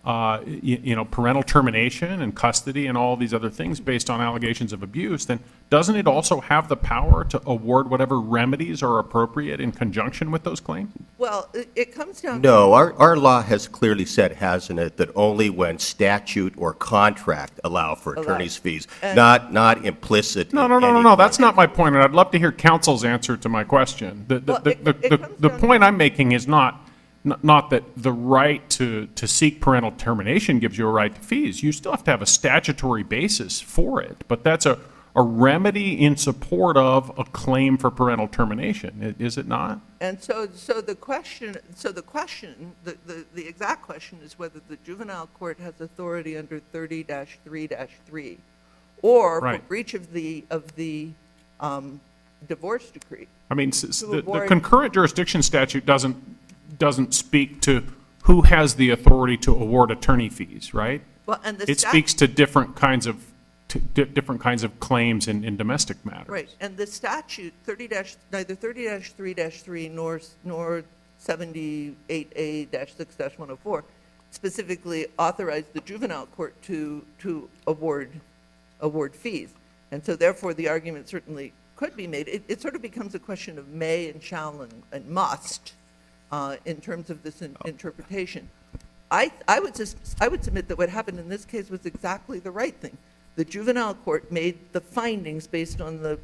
parental termination and custody and all these other things based on allegations of abuse, then doesn't it also have the power to award whatever remedies are appropriate in conjunction with those claims? Well, it comes down to... No, our law has clearly said, hasn't it, that only when statute or contract allow for attorney's fees, not implicit. No, that's not my point, and I'd love to hear counsel's answer to my question. The point I'm making is not that the right to seek parental termination gives you a right to fees. You still have to have a statutory basis for it, but that's a a remedy in support of a claim for parental termination, is it not? And so the exact question is whether the juvenile court has authority under 30-3-3 or for Right. breach of the divorce decree. I mean, the avoid- concurrent jurisdiction statute doesn't speak to who has the authority to award attorney fees, right? Well, and It speaks to different kinds of claims in domestic matters. Right, and the statute, neither 30-3-3 nor 78A-6-104 specifically authorized the juvenile court to award fees. And so therefore, the argument certainly could be made. It sort of becomes a question of may and shall and must in terms of this interpretation. I would submit that what happened in this case was exactly the right thing. The juvenile court made the findings based on the.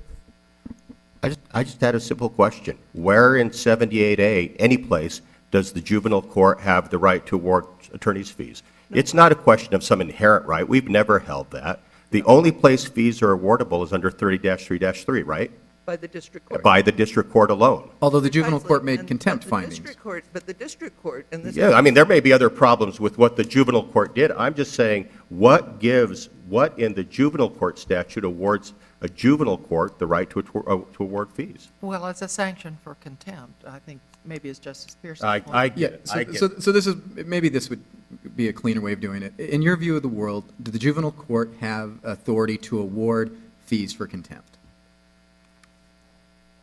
I just had a simple question. Where in 78A, any place, does the juvenile court have the right to award attorney's fees? No. It's not a question of some inherent right. We've never held that. The only place fees are awardable is under 30-3-3, right? By the district court. By the district court alone. Although the juvenile Precisely. court made And- contempt but the findings. But the district court, and this. Yeah, I mean, there may be other problems with what the juvenile court did. I'm just saying, what in the juvenile court statute awards a juvenile court the right to award fees? Well, it's a sanction for contempt, I think, maybe as Justice Pearson I pointed. get it. I get it. So this is, maybe this would be a cleaner way of doing it. In your view of the world, do the juvenile court have authority to award fees for contempt?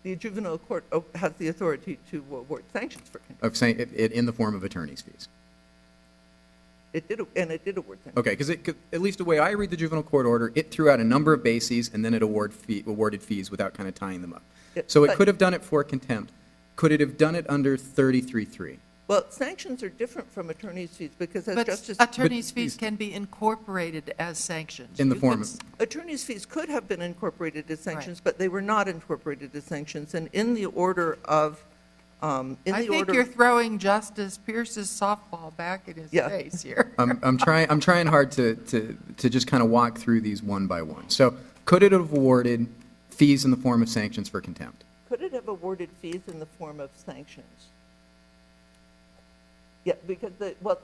The juvenile court has the authority to award sanctions for contempt. Of saying, in the form of attorney's fees? It did award sanctions. Okay, because at least the way I read the juvenile court order, it threw out a number of bases and then it awarded fees without kind of tying them up. So it but- could have done it for contempt. Could it have done it under 33-3? Well, sanctions are different from attorney's fees because as But Justice. attorney's fees can be incorporated as sanctions. In the You form can of- s- Attorney's fees could have been incorporated as sanctions, Right. but they were not incorporated as sanctions. And in the order of, I think you're throwing Justice Pierce's softball back in his Yeah. face here. I'm trying hard to just kind of walk through these one by one. So could it have awarded fees in the form of sanctions for contempt? Could it have awarded fees in the form of sanctions? Yeah, because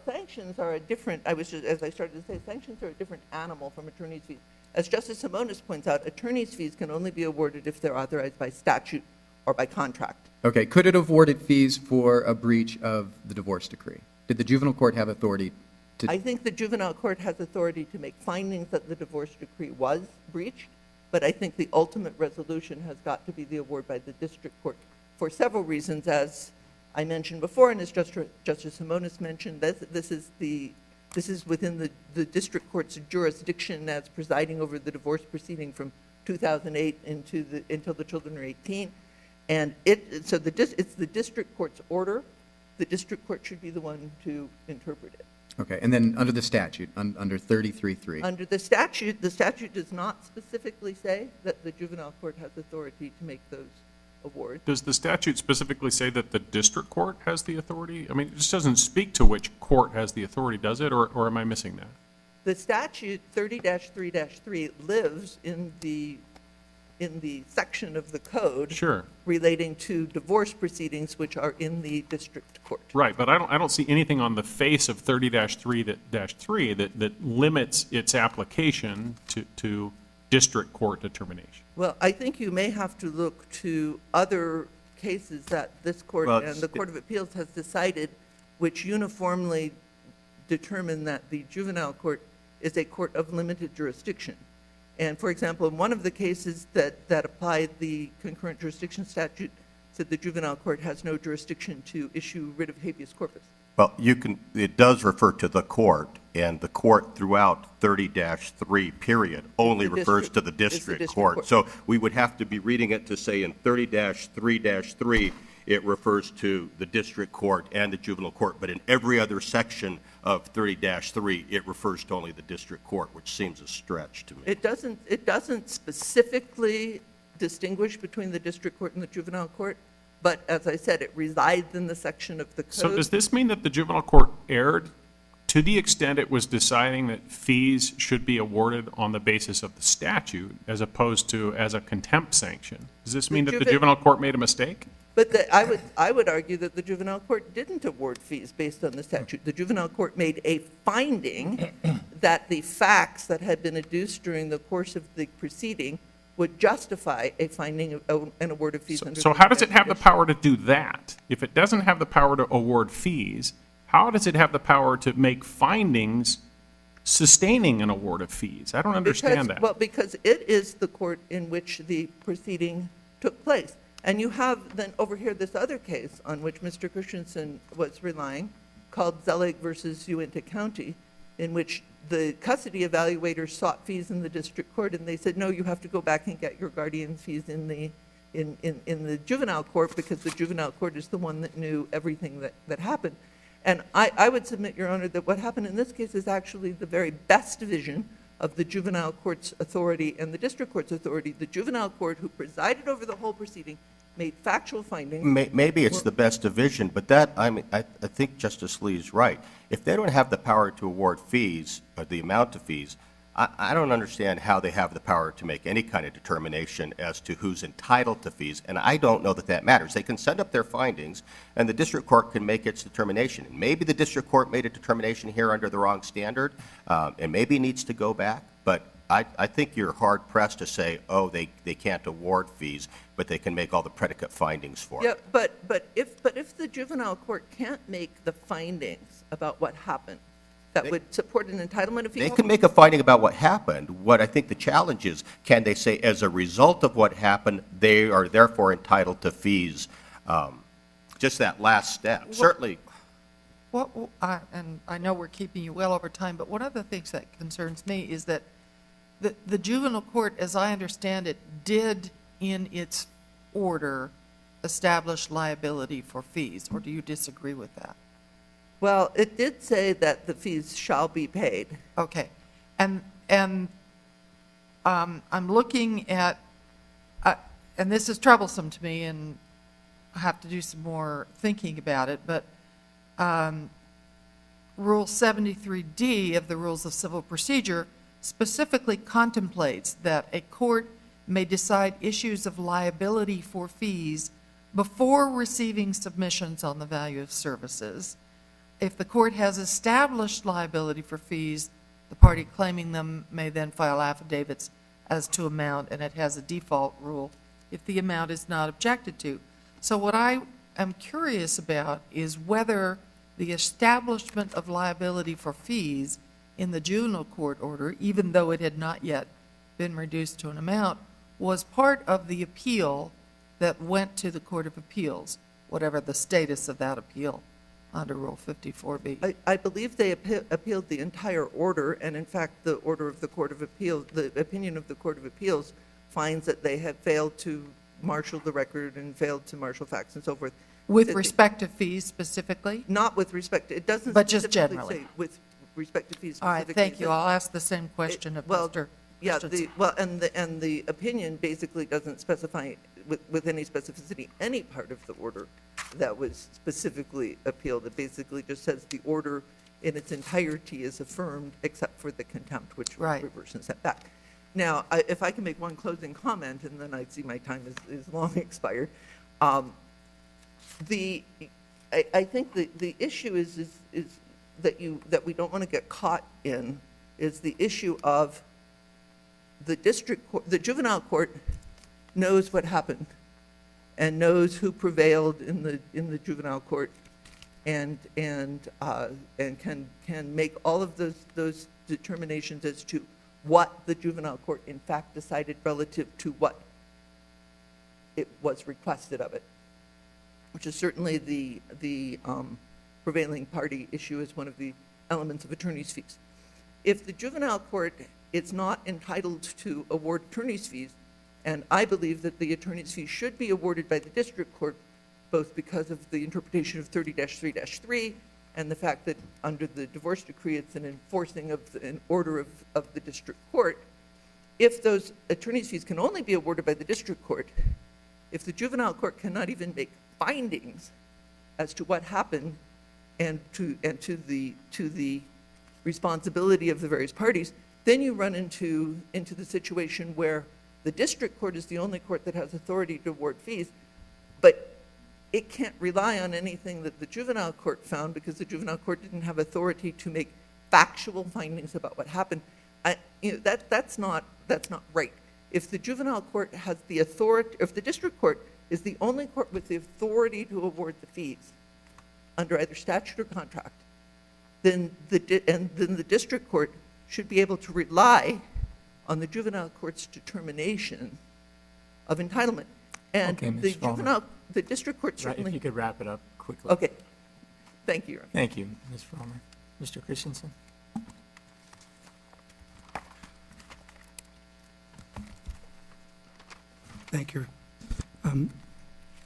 sanctions are a different, as I started to say, sanctions are a different animal from attorney's fees. As Justice Simonis points out, attorney's fees can only be awarded if they're authorized by statute or by contract. Okay, could it have awarded fees for a breach of the divorce decree? Did the juvenile court have authority to? I think the juvenile court has authority to make findings that the divorce decree was breached, but I think the ultimate resolution has got to be the award by the district court for several reasons, as I mentioned before, and as Justice Simonis mentioned, this is within the district court's jurisdiction as presiding over the divorce proceeding from 2008 until the children are 18. And it's the district court's order. The district court should be the one to interpret it. Okay, and then under the statute, under 33-3? Under the statute does not specifically say that the juvenile court has authority to make those awards. Does the statute specifically say that the district court has the authority? I mean, it just doesn't speak to which court has the authority, does it? Or am I missing that? The statute 30-3-3 lives in the section of the code Sure. relating to divorce proceedings which are in the district court. Right, but I don't see anything on the face of 30-3-3 that limits its application to district court determination. Well, I think you may have to look to other cases that this court Well, and the Court of Appeals has decided which uniformly determine that the juvenile court is a court of limited jurisdiction. And for example, in one of the cases that applied the concurrent jurisdiction statute, said the juvenile court has no jurisdiction to issue writ of habeas corpus. Well, it does refer to the court, and the court throughout 30-3 period only refers to the district court. So we would have to be reading it to say in 30-3-3, it refers to the district court and the juvenile court, but in every other section of 30-3, it refers to only the district court, which seems a stretch to me. It doesn't specifically distinguish between the district court and the juvenile court, but as I said, it resides in the section of the code. So does this mean that the juvenile court erred to the extent it was deciding that fees should be awarded on the basis of the statute as opposed to as a contempt sanction, does this mean that the juvenile court made a mistake? But I would argue that the juvenile court didn't award fees based on the statute. The juvenile court made a finding that the facts that had been adduced during the course of the proceeding would justify a finding of an award of fees. So how does it have the power to do that? If it doesn't have the power to award fees, how does it have the power to make findings sustaining an award of fees? I don't understand that. Well, because it is the court in which the proceeding took place. And you have then over here this other case on which Mr. Christensen was relying, called Zelig versus Uintah County, in which the custody evaluators sought fees in the district court, and they said, no, you have to go back and get your guardian fees in the juvenile court, because the juvenile court is the one that knew everything that happened. And I would submit, Your Honor, that what happened in this case is actually the very best division of the juvenile court's authority and the district court's authority. The juvenile court, who presided over the whole proceeding, made factual findings. Maybe it's the best division, but that, I think Justice Lee is right. If they don't have the power to award fees, or the amount of fees, I don't understand how they have the power to make any kind of determination as to who's entitled to fees, and I don't know that that matters. They can send up their findings, and the district court can make its determination. And maybe the district court made a determination here under the wrong standard, and maybe needs to go back, but I think you're hard-pressed to say, oh, they can't award fees, but they can make all the predicate findings for it. Yeah, but if the juvenile court can't make the findings about what happened that would support an entitlement of fees. They can make a finding about what happened. What I think the challenge is, can they say, as a result of what happened, they are therefore entitled to fees? Just that last step. Certainly. And I know we're keeping you well over time, but one of the things that concerns me is that the juvenile court, as I understand it, did in its order establish liability for fees, or do you disagree with that? Well, it did say that the fees shall be paid. Okay, and I'm looking at, and this is troublesome to me, and I have to do some more thinking about it, but Rule 73D of the Rules of Civil Procedure specifically contemplates that a court may decide issues of liability for fees before receiving submissions on the value of services. If the court has established liability for fees, the party claiming them may then file affidavits as to amount, and it has a default rule if the amount is not objected to. So what I am curious about is whether the establishment of liability for fees in the juvenile court order, even though it had not yet been reduced to an amount, was part of the appeal that went to the Court of Appeals, whatever the status of that appeal under Rule 54B. I believe they appealed the entire order, and in fact, the order of the Court of Appeals, the opinion of the Court of Appeals finds that they have failed to marshal the record and failed to marshal facts and so forth. With respect to fees specifically? Not with respect to, it doesn't But just specifically generally. say with respect to fees All specifically. right, thank you. I'll ask the same question of Well, Mr. yeah, Christensen. and the opinion basically doesn't specify with any specificity any part of the order that was specifically appealed. It basically just says the order in its entirety is affirmed except for the contempt, which was reversed and sent back. Now, if I can make one closing comment, and then I see my time is long expired. I think the issue is that we don't want to get caught in is the issue of the district court, the juvenile court knows what happened and knows who prevailed in the juvenile court and can make all of those determinations as to what the juvenile court in fact decided relative to what it was requested of it, which is certainly the prevailing party issue is one of the elements of attorney's fees. If the juvenile court is not entitled to award attorney's fees, and I believe that the attorney's fees should be awarded by the district court, both because of the interpretation of 30-3-3 and the fact that under the divorce decree it's an enforcing of an order of the district court. If those attorney's fees can only be awarded by the district court, if the juvenile court cannot even make findings as to what happened and to the responsibility of the various parties, then you run into the situation where the district court is the only court that has authority to award fees, but it can't rely on anything that the juvenile court found because the juvenile court didn't have authority to make factual findings about what happened. That's not right. If the juvenile court has the authority, if the district court is the only court with the authority to award the fees under either statute or contract, then the district court should be able to rely on the juvenile court's determination of entitlement. And Okay, Ms. the Frommer. the district court Right, certainly. if you could wrap it up quickly. Okay. Thank you, Your Honor. Thank you, Ms. Frommer. Mr. Christensen? Thank you.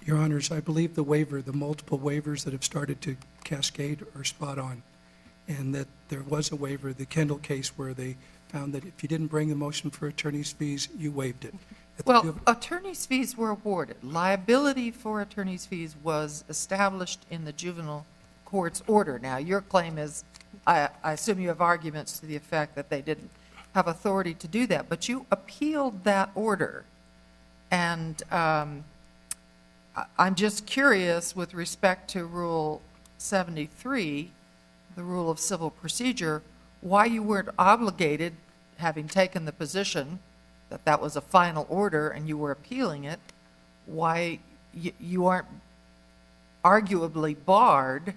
Your Honors, I believe the multiple waivers that have started to cascade are spot on, and that there was a waiver, the Kendall case, where they found that if you didn't bring the motion for attorney's fees, you waived it. At the Well, attorney's fees were awarded. Liability for attorney's fees was established in the juvenile court's order. Now, your claim is, I assume you have arguments to the effect that they didn't have authority to do that, but you appealed that order. And I'm just curious with respect to Rule 73, the Rule of Civil Procedure, why you weren't obligated, having taken the position that that was a final order and you were appealing it, why you aren't arguably barred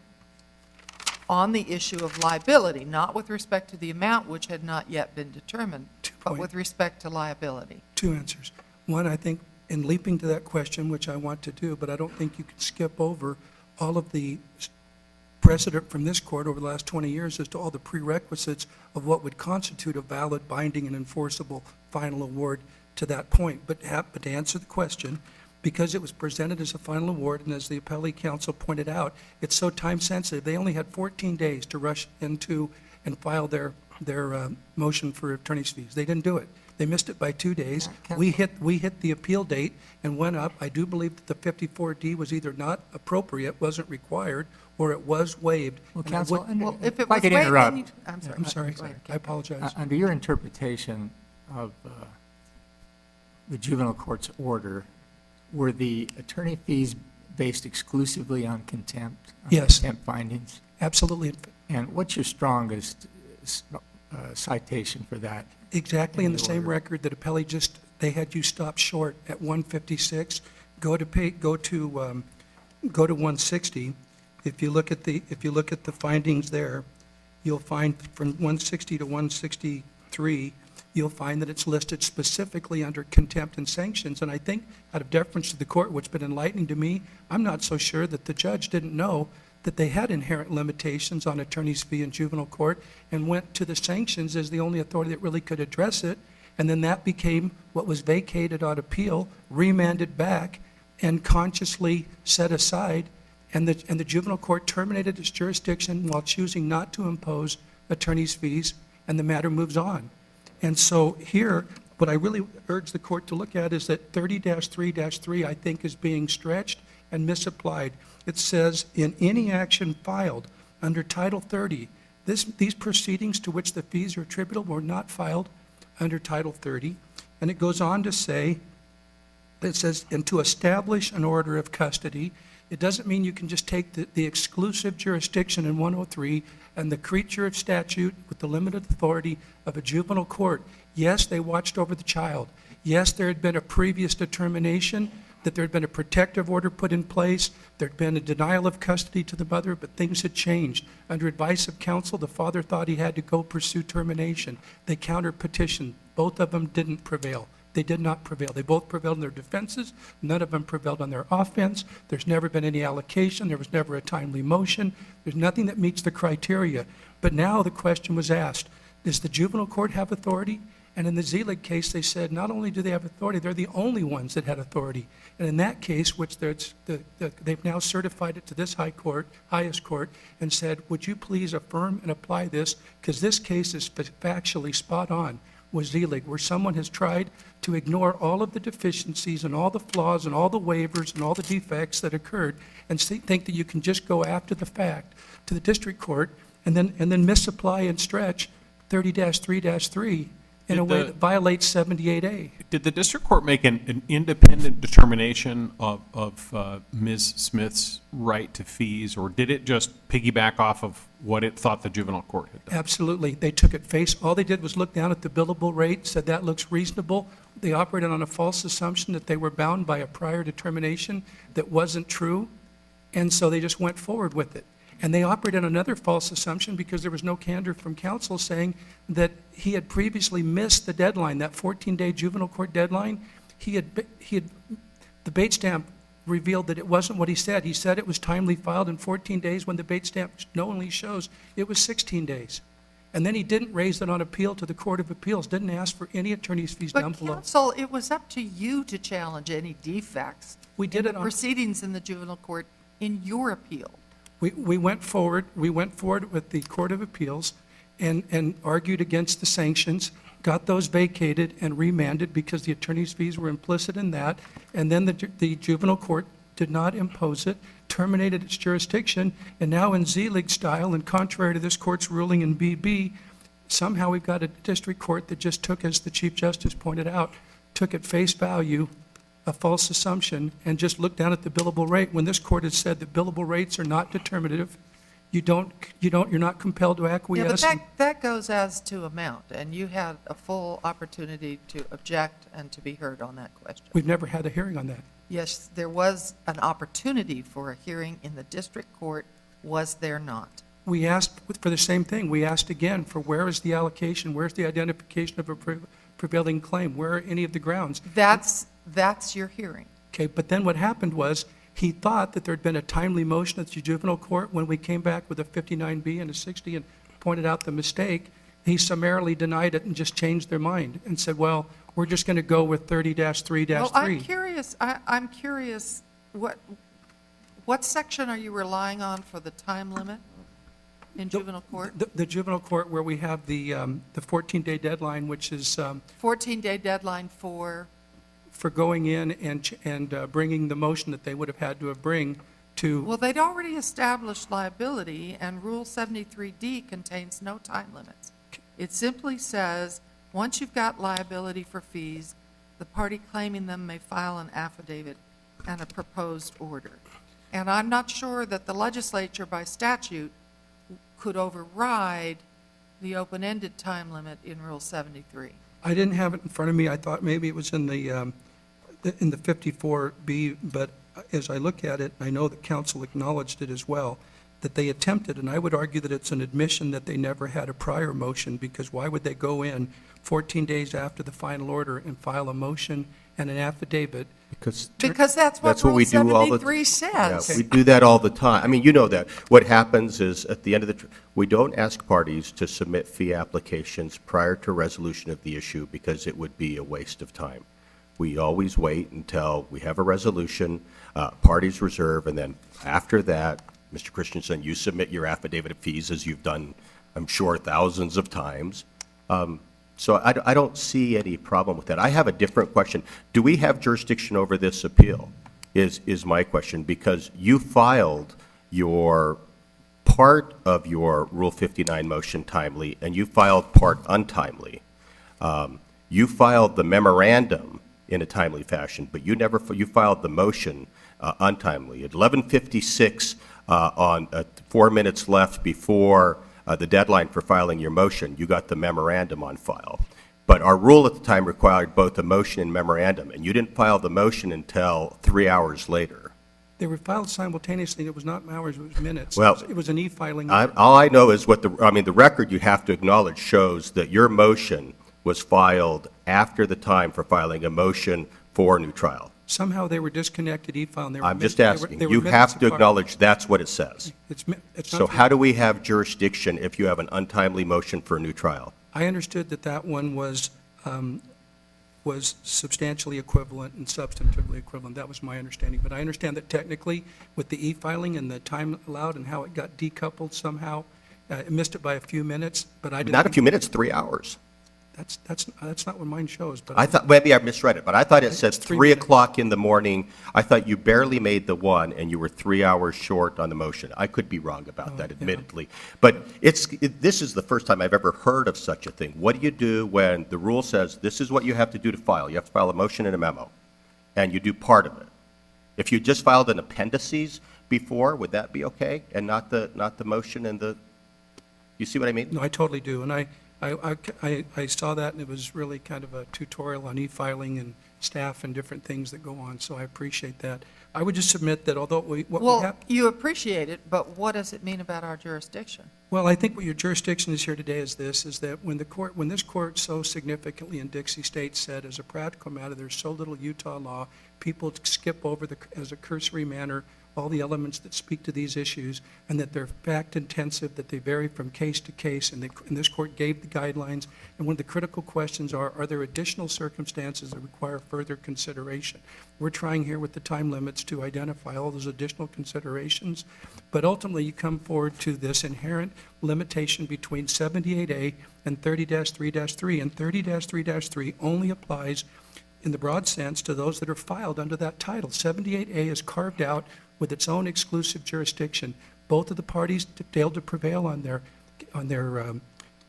on the issue of liability, not with respect to the amount which had not yet been determined, but with respect to liability. Two answers. One, I think, in leaping to that question, which I want to do, but I don't think you can skip over all of the precedent from this court over the last 20 years as to all the prerequisites of what would constitute a valid, binding, and enforceable final award to that point. But to answer the question, because it was presented as a final award, and as the appellee counsel pointed out, it's so time-sensitive, they only had 14 days to rush into and file their motion for attorney's fees. They didn't do it. They missed it by 2 days. We hit the appeal date and went up. I do believe that the 54D was either not appropriate, wasn't required, or it was waived. Well, And I counsel, would- Well, if it if I was could waived, then interrupt. you- I'm sorry. I'm sorry. Go ahead. I apologize. Under your interpretation of the juvenile court's order, were the attorney fees based exclusively on contempt? On Yes. Contempt findings? Absolutely. And what's your strongest citation for that? Exactly in the same order? record that appellee just, they had you stop short at 156. Go to 160. If you look at the findings there, you'll find from 160 to 163, you'll find that it's listed specifically under contempt and sanctions. And I think, out of deference to the court, what's been enlightening to me, I'm not so sure that the judge didn't know that they had inherent limitations on attorney's fee in juvenile court and went to the sanctions as the only authority that really could address it. And then that became what was vacated on appeal, remanded back, and consciously set aside. And the juvenile court terminated its jurisdiction while choosing not to impose attorney's fees, and the matter moves on. And so here, what I really urge the court to look at is that 30-3-3, I think, is being stretched and misapplied. It says, in any action filed under Title 30, these proceedings to which the fees are attributable were not filed under Title 30. And it goes on to say, it says, and to establish an order of custody. It doesn't mean you can just take the exclusive jurisdiction in 103 and the creature of statute with the limited authority of a juvenile court. Yes, they watched over the child. Yes, there had been a previous determination that there had been a protective order put in place. There had been a denial of custody to the mother, but things had changed. Under advice of counsel, the father thought he had to go pursue termination. They counter-petitioned. Both of them didn't prevail. They did not prevail. They both prevailed in their defenses. None of them prevailed on their offense. There's never been any allocation. There was never a timely motion. There's nothing that meets the criteria. But now the question was asked, does the juvenile court have authority? And in the Zelig case, they said not only do they have authority, they're the only ones that had authority. And in that case, which they've now certified it to this highest court, and said, would you please affirm and apply this, because this case is factually spot on with Zelig, where someone has tried to ignore all of the deficiencies and all the flaws and all the waivers and all the defects that occurred, and think that you can just go after the fact to the district court and then misapply and stretch 30-3-3 in a way that violates 78A. Did the district court make an independent determination of Ms. Smith's right to fees, or did it just piggyback off of what it thought the juvenile court had done? Absolutely. They took it all they did was look down at the billable rate, said that looks reasonable. They operated on a false assumption that they were bound by a prior determination that wasn't true, and so they just went forward with it. And they operated on another false assumption because there was no candor from counsel saying that he had previously missed the deadline, that 14-day juvenile court deadline. The bait stamp revealed that it wasn't what he said. He said it was timely filed in 14 days when the bait stamp knowingly shows it was 16 days. And then he didn't raise it on appeal to the Court of Appeals, didn't ask for any attorney's fees down But below. counsel, it was up to you to challenge any defects We did in it the on, proceedings in the juvenile court in your appeal. we went forward with the Court of Appeals and argued against the sanctions, got those vacated and remanded because the attorney's fees were implicit in that, and then the juvenile court did not impose it, terminated its jurisdiction, and now in Z-League style, and contrary to this court's ruling in BB, somehow we've got a district court that just took, as the Chief Justice pointed out, took at face value a false assumption and just looked down at the billable rate when this court has said that billable rates are not determinative. You're not compelled to Yeah, acquiesce. but that goes as to amount, and you had a full opportunity to object and to be heard on that question. We've never had a hearing on that. Yes, there was an opportunity for a hearing in the district court, was there not? We asked for the same thing. We asked again for where is the allocation, where's the identification of a prevailing claim, where are any of the grounds? That's your hearing. Okay, but then what happened was, he thought that there'd been a timely motion at the juvenile court when we came back with a 59B and a 60 and pointed out the mistake. He summarily denied it and just changed their mind and said, well, we're just going to go with 30-3-3. Well, I'm curious, what section are you relying on for the time limit in juvenile court? The juvenile court where we have the 14-day deadline, which is 14-day deadline for going in and bringing the motion that they would have had to have bring to. Well, they'd already established liability, and Rule 73D contains no time limits. It simply says, once you've got liability for fees, the party claiming them may file an affidavit and a proposed order. And I'm not sure that the legislature, by statute, could override the open-ended time limit in Rule 73. I didn't have it in front of me. I thought maybe it was in the 54B, but as I look at it, I know that counsel acknowledged it as well, that they attempted, and I would argue that it's an admission that they never had a prior motion, because why would they go in 14 days after the final order and file a motion and an affidavit? Because that's what Rule we do all the 73 Yeah, says. we do that all the time. I mean, you know that. What happens is, at the end of we don't ask parties to submit fee applications prior to resolution of the issue because it would be a waste of time. We always wait until we have a resolution, parties reserve, and then after that, Mr. Christensen, you submit your affidavit of fees as you've done, I'm sure, thousands of times. So I don't see any problem with that. I have a different question. Do we have jurisdiction over this appeal, is my question, because you filed your part of your Rule 59 motion timely, and you filed part untimely. You filed the memorandum in a timely fashion, but you filed the motion untimely. At 11:56, on 4 minutes left before the deadline for filing your motion, you got the memorandum on file. But our rule at the time required both a motion and memorandum, and you didn't file the motion until 3 hours later. They were filed simultaneously. It was not hours, it was minutes. Well, it was an e-filing. All I know is the record you have to acknowledge shows that your motion was filed after the time for filing a motion for a new trial. Somehow they were disconnected e-filing. I'm just asking. You have to acknowledge that's what it says. It's So not how do we have jurisdiction if you have an untimely motion for a new trial? I understood that one was substantially equivalent and substantively equivalent. That was my understanding. But I understand that technically, with the e-filing and the time allowed and how it got decoupled somehow, it missed it by a few minutes. But I didn't. Not a few minutes, 3 hours. That's not what mine shows, but. I thought, maybe I misread it, but I thought it said It's 3 3 minutes. o'clock in the morning. I thought you barely made the one, and you were 3 hours short on the motion. I could be wrong about that, yeah. admittedly. But this is the first time I've ever heard of such a thing. What do you do when the rule says this is what you have to do to file? You have to file a motion and a memo, and you do part of it. If you just filed an appendices before, would that be okay? And not the motion and the, you see what I mean? No, I totally do, and I saw that, and it was really kind of a tutorial on e-filing and staff and different things that go on, so I appreciate that. I would just submit that although what we Well, have, you appreciate it, but what does it mean about our jurisdiction? well, I think what your jurisdiction is here today is that when this court so significantly in Dixie State said, as a practical matter, there's so little Utah law, people skip over as a cursory manner all the elements that speak to these issues, and that they're fact-intensive, that they vary from case to case, and this court gave the guidelines. And one of the critical questions are there additional circumstances that require further consideration? We're trying here with the time limits to identify all those additional considerations, but ultimately you come forward to this inherent limitation between 78A and 30-3-3, and 30-3-3 only applies in the broad sense to those that are filed under that title. 78A is carved out with its own exclusive jurisdiction. Both of the parties failed to prevail on their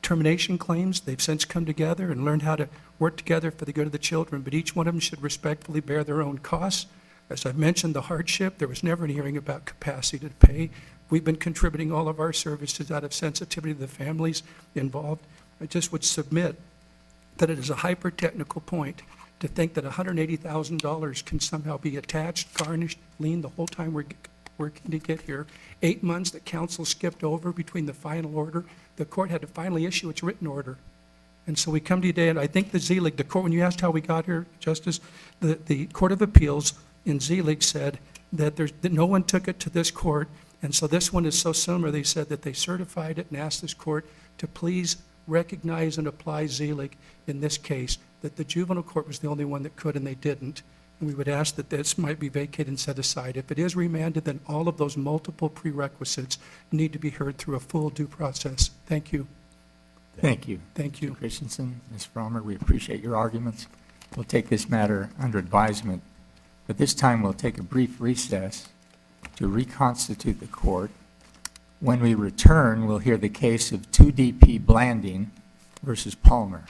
termination claims. They've since come together and learned how to work together for the good of the children, but each one of them should respectfully bear their own costs. As I've mentioned, the hardship, there was never any hearing about capacity to pay. We've been contributing all of our services out of sensitivity to the families involved. I just would submit that it is a hyper-technical point to think that $180,000 can somehow be attached, garnished, lien the whole time we're working to get here. 8 months that council skipped over between the final order. The court had to finally issue its written order. And so we come to you today, and I think the Z-League, the court, when you asked how we got here, Justice, the Court of Appeals in Z-League said that no one took it to this court, and so this one is so similar, they said that they certified it and asked this court to please recognize and apply Z-League in this case, that the juvenile court was the only one that could, and they didn't. And we would ask that this might be vacated and set aside. If it is remanded, then all of those multiple prerequisites need to be heard through a full due process. Thank you. Thank you. Thank you. Mr. Christensen, Ms. Frommer, we appreciate your arguments. We'll take this matter under advisement, but this time we'll take a brief recess to reconstitute the court. When we return, we'll hear the case of 2DP Blanding versus Palmer.